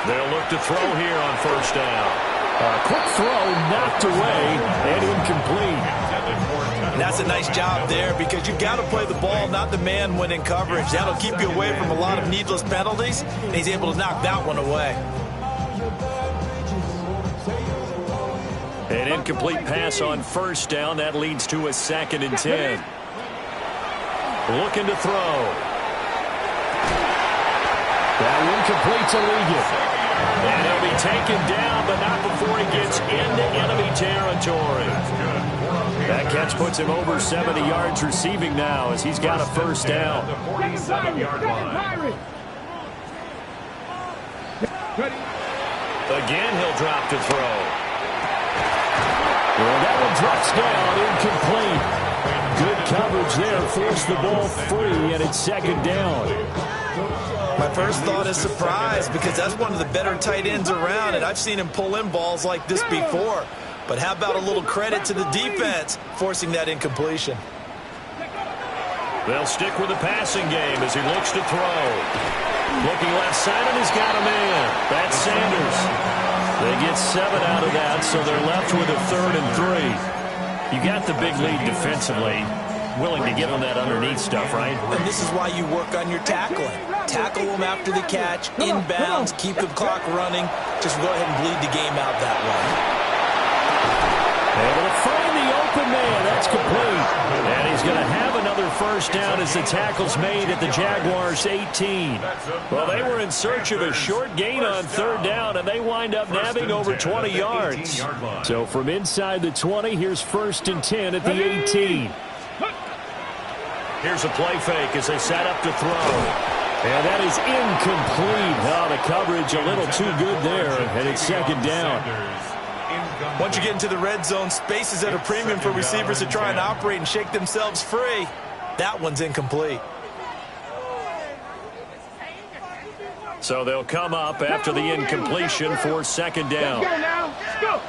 They'll look to throw here on first down. A quick throw knocked away and incomplete. And that's a nice job there because you've got to play the ball, not the man when in coverage. That'll keep you away from a lot of needless penalties, and he's able to knock that one away. An incomplete pass on first down. That leads to a 2nd and 10. Looking to throw. That incomplete to Ligon. And he'll be taken down, but not before he gets into enemy territory. That catch puts him over 70 yards receiving now as he's got a first down. The 47-yard line. Again, he'll drop to throw. Well, that one drops down, incomplete. Good coverage there, forced the ball free, and it's 2nd down. My first thought is surprise because that's one of the better tight ends around, and I've seen him pull in balls like this before. But how about a little credit to the defense forcing that incompletion? They'll stick with the passing game as he looks to throw. Looking left side, and he's got a man. That's Sanders. They get 7 out of that, so they're left with a 3rd and 3. You got the big lead defensively. Willing to give them that underneath stuff, right? And this is why you work on your tackling. Tackle them after the catch, inbounds, keep the clock running. Just go ahead and bleed the game out that way. Able to find the open man. That's complete. And he's going to have another first down as the tackle's made at the Jaguars' 18. Well, they were in search of a short gain on 3rd down, and they wind up nabbing over 20 yards. So from inside the 20, here's 1st and 10 at the 18. Here's a play fake as they set up to throw. And that is incomplete. Oh, the coverage a little too good there, and it's 2nd down. Once you get into the red zone, space is at a premium for receivers to try and operate and shake themselves free. That one's incomplete. So they'll come up after the incompletion for 2nd down. Let's go now. Let's go.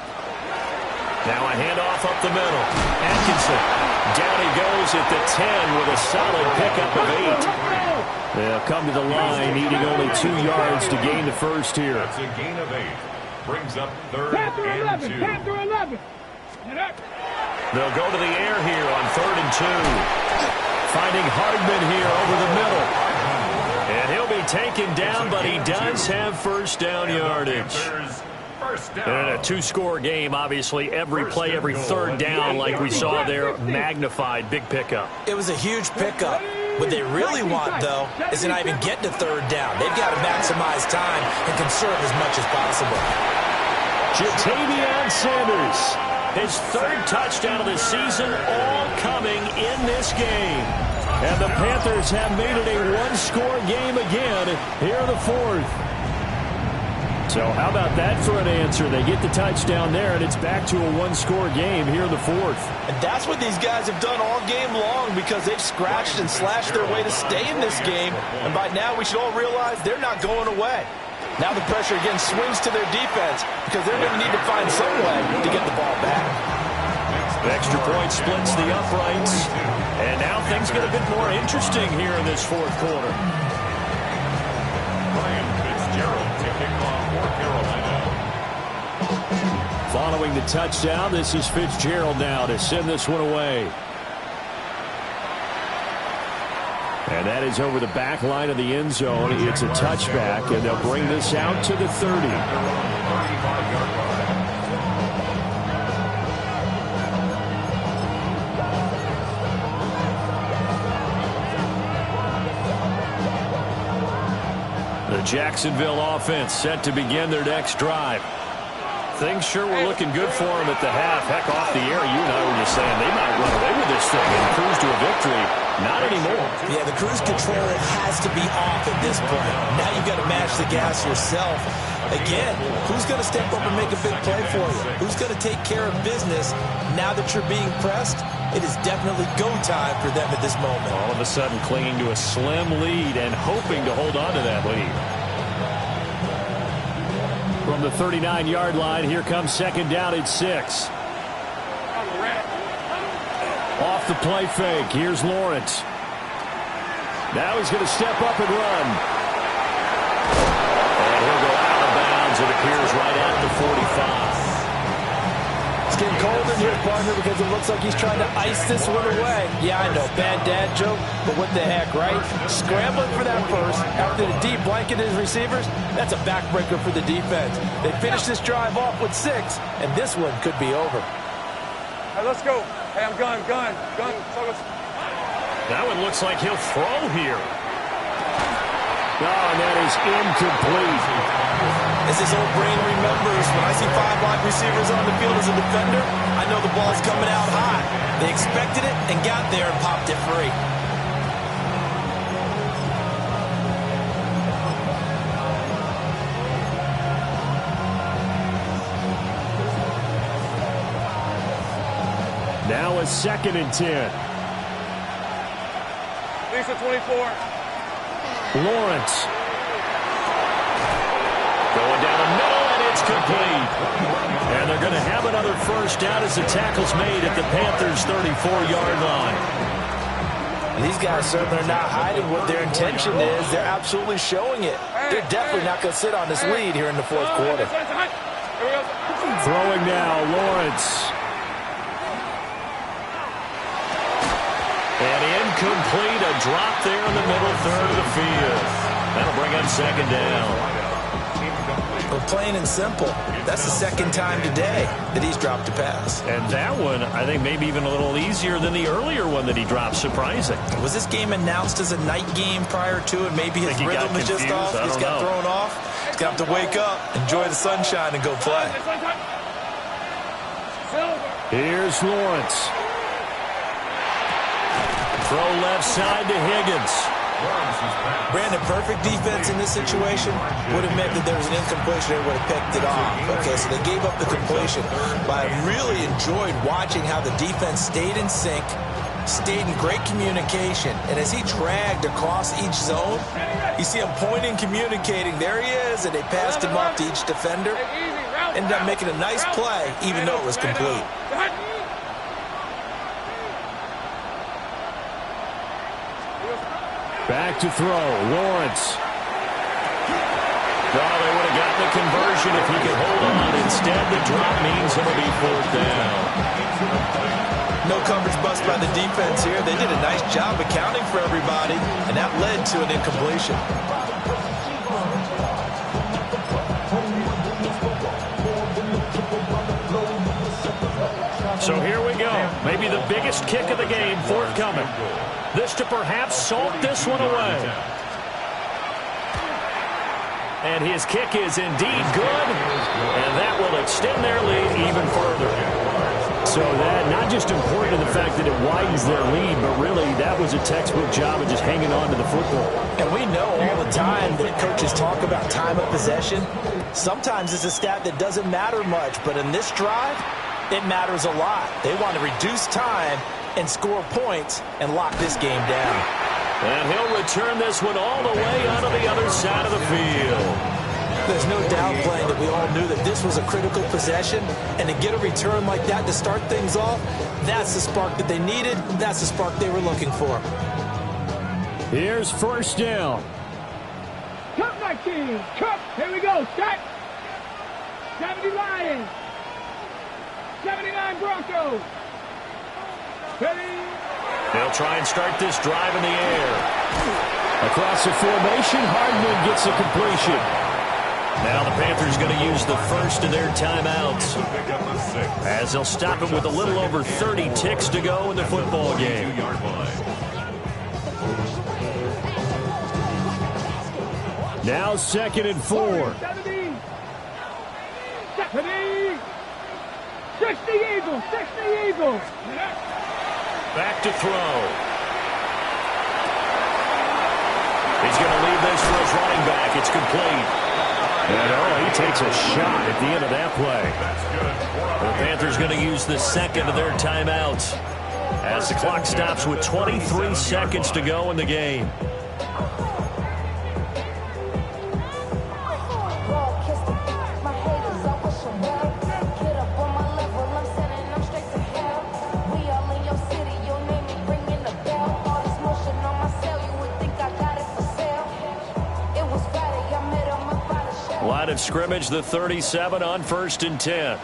Now a handoff up the middle. Atkinson. Down he goes at the 10 with a solid pickup of 8. They'll come to the line, needing only 2 yards to gain the first here. That's a gain of 8. Brings up 3rd Panther and 11, 2. Panther 11. They'll go to the air here on 3rd and 2. Finding Hardman here over the middle. And he'll be taken down, but he does have first down yardage. And in a 2-score game, obviously, every play, every 3rd down, like we saw there, magnified. Big pickup. It was a huge pickup. What they really want, though, is to not even get to 3rd down. They've got to maximize time and conserve as much as possible. Ja'Tavion Sanders, his 3rd touchdown of the season, all coming in this game. And the Panthers have made it a 1-score game again here in the 4th. So how about that for an answer? They get the touchdown there, and it's back to a 1-score game here in the 4th. And that's what these guys have done all game long, because they've scratched and slashed their way to stay in this game. And by now, we should all realize they're not going away. Now the pressure again swings to their defense, because they're going to need to find some way to get the ball back. The extra point splits the uprights. And now things get a bit more interesting here in this 4th quarter. Ryan Fitzgerald to kick off for Carolina. Following the touchdown, this is Fitzgerald now to send this one away. And that is over the back line of the end zone. It's a touchback, and they'll bring this out to the 30. The Jacksonville offense set to begin their next drive. Things sure were looking good for them at the half. Heck, off the air, you and I were just saying they might run away with this thing and cruise to a victory. Not anymore. Yeah, the cruise control has to be off at this point. Now you've got to match the gas yourself. Again, who's going to step up and make a big play for you? Who's going to take care of business now that you're being pressed? It is definitely go time for them at this moment. All of a sudden clinging to a slim lead and hoping to hold on to that lead. From the 39-yard line, here comes 2nd down at 6. Off the play fake, here's Lawrence. Now he's going to step up and run. And he'll go out of bounds, it appears, right at the 45. It's getting cold in here, partner, because it looks like he's trying to ice this one away. Yeah, I know, bad dad joke, but what the heck, right? Scrambling for that first after the deep blanket his receivers, that's a backbreaker for the defense. They finished this drive off with 6, and this one could be over. Hey, let's go. Hey, I'm gun. That one looks like he'll throw here. Oh, and that is incomplete. As his old brain remembers, when I see 5 wide receivers on the field as a defender, I know the ball's coming out high. They expected it and got there and popped it free. Now a 2nd and 10. Lisa 24. Lawrence. Going down the middle, and it's complete. And they're going to have another first down as the tackle's made at the Panthers' 34-yard line. These guys certainly are not hiding what their intention is. They're absolutely showing it. They're definitely not going to sit on this lead here in the 4th quarter. Throwing now, Lawrence. And incomplete, a drop there in the middle third of the field. That'll bring up 2nd down. But plain and simple, that's the 2nd time today that he's dropped a pass. And that one, I think, maybe even a little easier than the earlier one that he dropped. Surprising. Was this game announced as a night game prior to it? Maybe his rhythm is just off. He's got thrown off. He's got to wake up, enjoy the sunshine, and go play. Here's Lawrence. Throw left side to Higgins. Brandon, perfect defense in this situation would have meant that there was an incompletion. They would have picked it off. Okay, so they gave up the completion. But I really enjoyed watching how the defense stayed in sync, stayed in great communication. And as he dragged across each zone, you see him pointing, communicating. There he is, and they passed him off to each defender. Ended up making a nice play, even though it was complete. Back to throw. Lawrence. Well, they would have gotten the conversion if he could hold on. Instead, the drop means it'll be 4th down. No coverage bust by the defense here. They did a nice job accounting for everybody, and that led to an incompletion. So here we go. Maybe the biggest kick of the game forthcoming. This to perhaps salt this one away. And his kick is indeed good, and that will extend their lead even further. So that, not just important in the fact that it widens their lead, but really that was a textbook job of just hanging on to the football. And we know all the time that coaches talk about time of possession. Sometimes it's a stat that doesn't matter much, but in this drive, it matters a lot. They want to reduce time and score points and lock this game down. And he'll return this one all the way onto the other side of the field. There's no downplaying that we all knew that this was a critical possession, and to get a return like that to start things off, that's the spark that they needed. That's the spark they were looking for. Here's 1st down. Cup 19. Cup. Here we go. Set. 70 Lions. 79 Broncos. Ready. They'll try and start this drive in the air. Across the formation, Hardman gets a completion. Now the Panthers going to use the first of their timeouts, as they'll stop it with a little over 30 ticks to go in the football game. Now 2nd and 4. 70. 70. 60 Eagles. 60 Eagles. Back to throw. He's going to leave this for his running back. It's complete. And he takes a shot at the end of that play. The Panthers going to use the second of their timeouts as the clock stops with 23 seconds to go in the game. Line of scrimmage, the 37 on 1st and 10.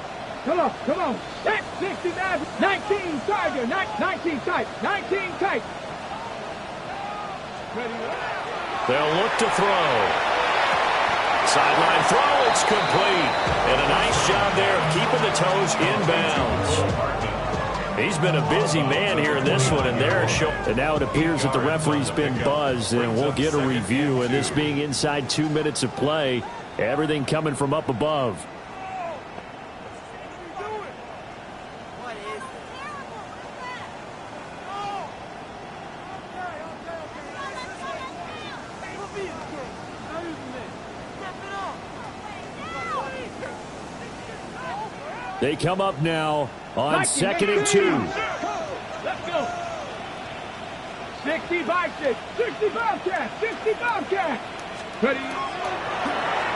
Come on, come on. That's 69, 19 target, 19 tight, 19 tight. They'll look to throw. Sideline throw, it's complete. And a nice job there of keeping the toes inbounds. He's been a busy man here in this one, and there show. And now it appears that the referee's been buzzed, and we'll get a review. And this being inside 2 minutes of play, everything coming from up above. They come up now on 2nd and 2. Let's go. 60 Bobcats, 60 Bobcats, 60 Bobcats. Ready.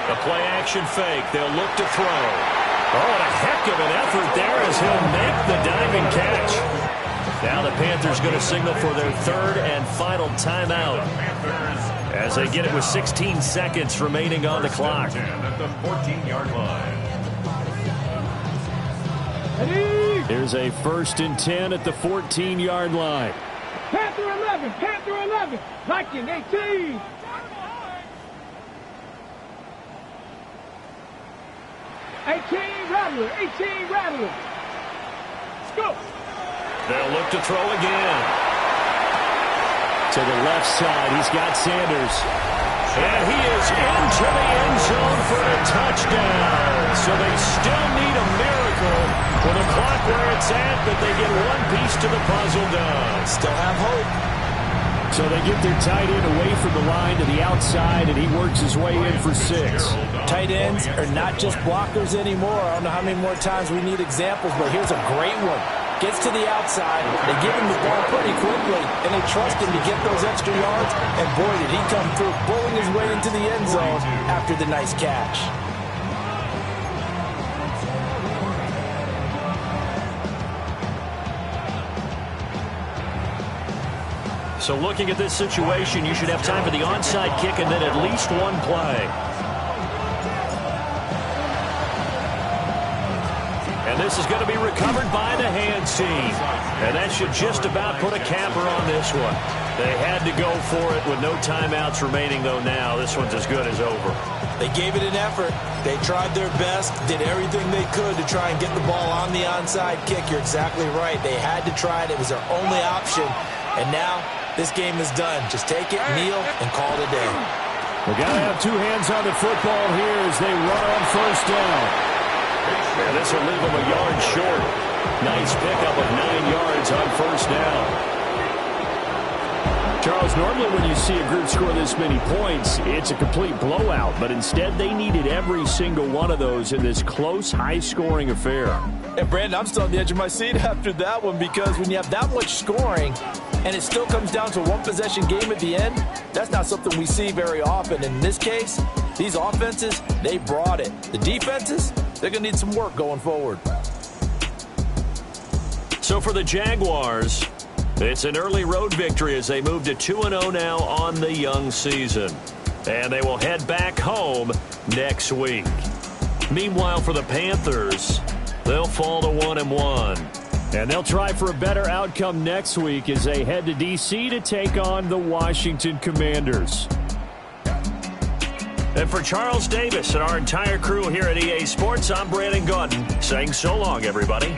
The play action fake. They'll look to throw. Oh, and a heck of an effort there as he'll make the diving catch. Now the Panthers going to signal for their 3rd and final timeout as they get it with 16 seconds remaining on the clock. At the 14-yard line. Here's a 1st and 10 at the 14-yard line. Panther 11, Panther 11, Viking 18. Rattler, 18 Rattler. Let's go. They'll look to throw again. To the left side, he's got Sanders. And he is into the end zone for a touchdown. So they still need a miracle with the clock where it's at, but they get one piece to the puzzle done. Still have hope. So they get their tight end away from the line to the outside, and he works his way in for 6. Tight ends are not just blockers anymore. I don't know how many more times we need examples, but here's a great one. Gets to the outside, they give him the ball pretty quickly, and they trust him to get those extra yards, and boy, did he come through, bowling his way into the end zone after the nice catch. So looking at this situation, you should have time for the onside kick and then at least one play. And this is going to be recovered by the hands team. And that should just about put a capper on this one. They had to go for it with no timeouts remaining, though now this one's as good as over. They gave it an effort. They tried their best, did everything they could to try and get the ball on the onside kick. You're exactly right. They had to try it. It was their only option. And now this game is done. Just take it, kneel, and call it a day. We got to have two hands on the football here as they run on first down. And this will leave them a yard short. Nice pickup of 9 yards on first down. Charles, normally when you see a group score this many points, it's a complete blowout. But instead, they needed every single one of those in this close, high-scoring affair. And, Brandon, I'm still on the edge of my seat after that one because when you have that much scoring and it still comes down to a one-possession game at the end, that's not something we see very often. In this case, these offenses, they brought it. The defenses, they're going to need some work going forward. So for the Jaguars, it's an early road victory as they move to 2-0 now on the young season. And they will head back home next week. Meanwhile, for the Panthers, they'll fall to 1-1. And they'll try for a better outcome next week as they head to D.C. to take on the Washington Commanders. And for Charles Davis and our entire crew here at EA Sports, I'm Brandon Gaudin saying so long, everybody.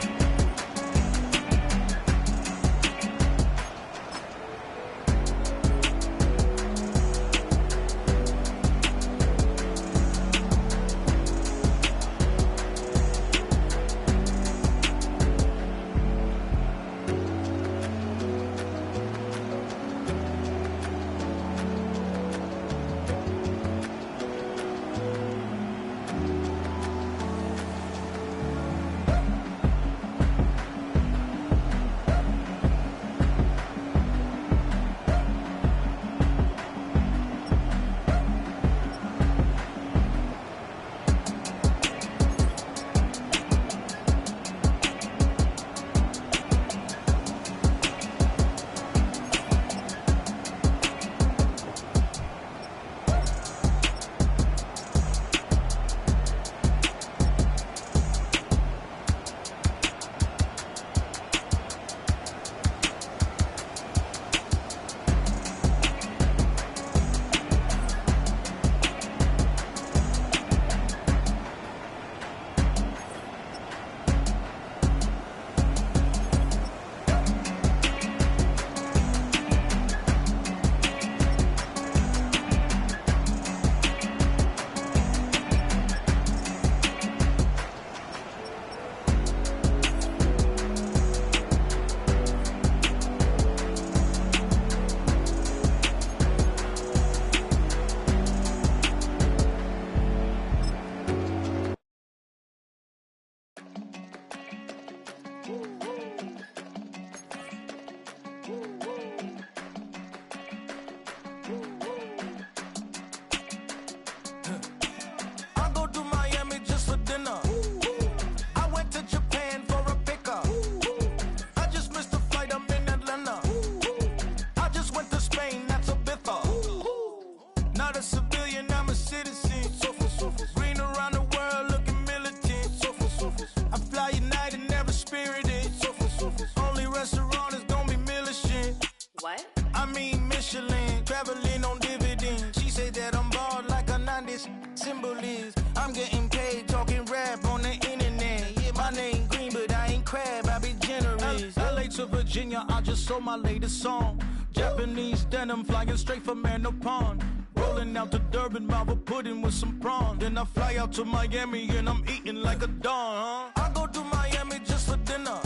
Virginia, I just sold my latest song. Japanese denim flying straight from Manapon. Rolling out to Durban, mouth a pudding with some prawn. Then I fly out to Miami and I'm eating like a don, huh? I go to Miami just for dinner.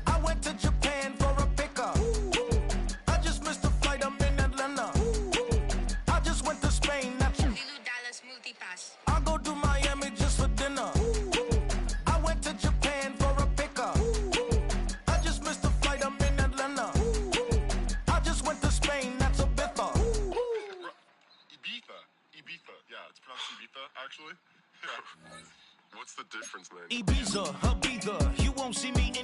I went to Japan for a pickup. I just missed the flight, I'm in Atlanta. I just went to Spain, not you. I go to Miami just for dinner. I went to Japan for a pickup. I just missed the flight, I'm in Atlanta. I just went to Spain, that's a Ibiza. Ibiza. Yeah, it's pronounced Ibiza, actually. Yeah. What's the difference, man? Ibiza, you won't see me in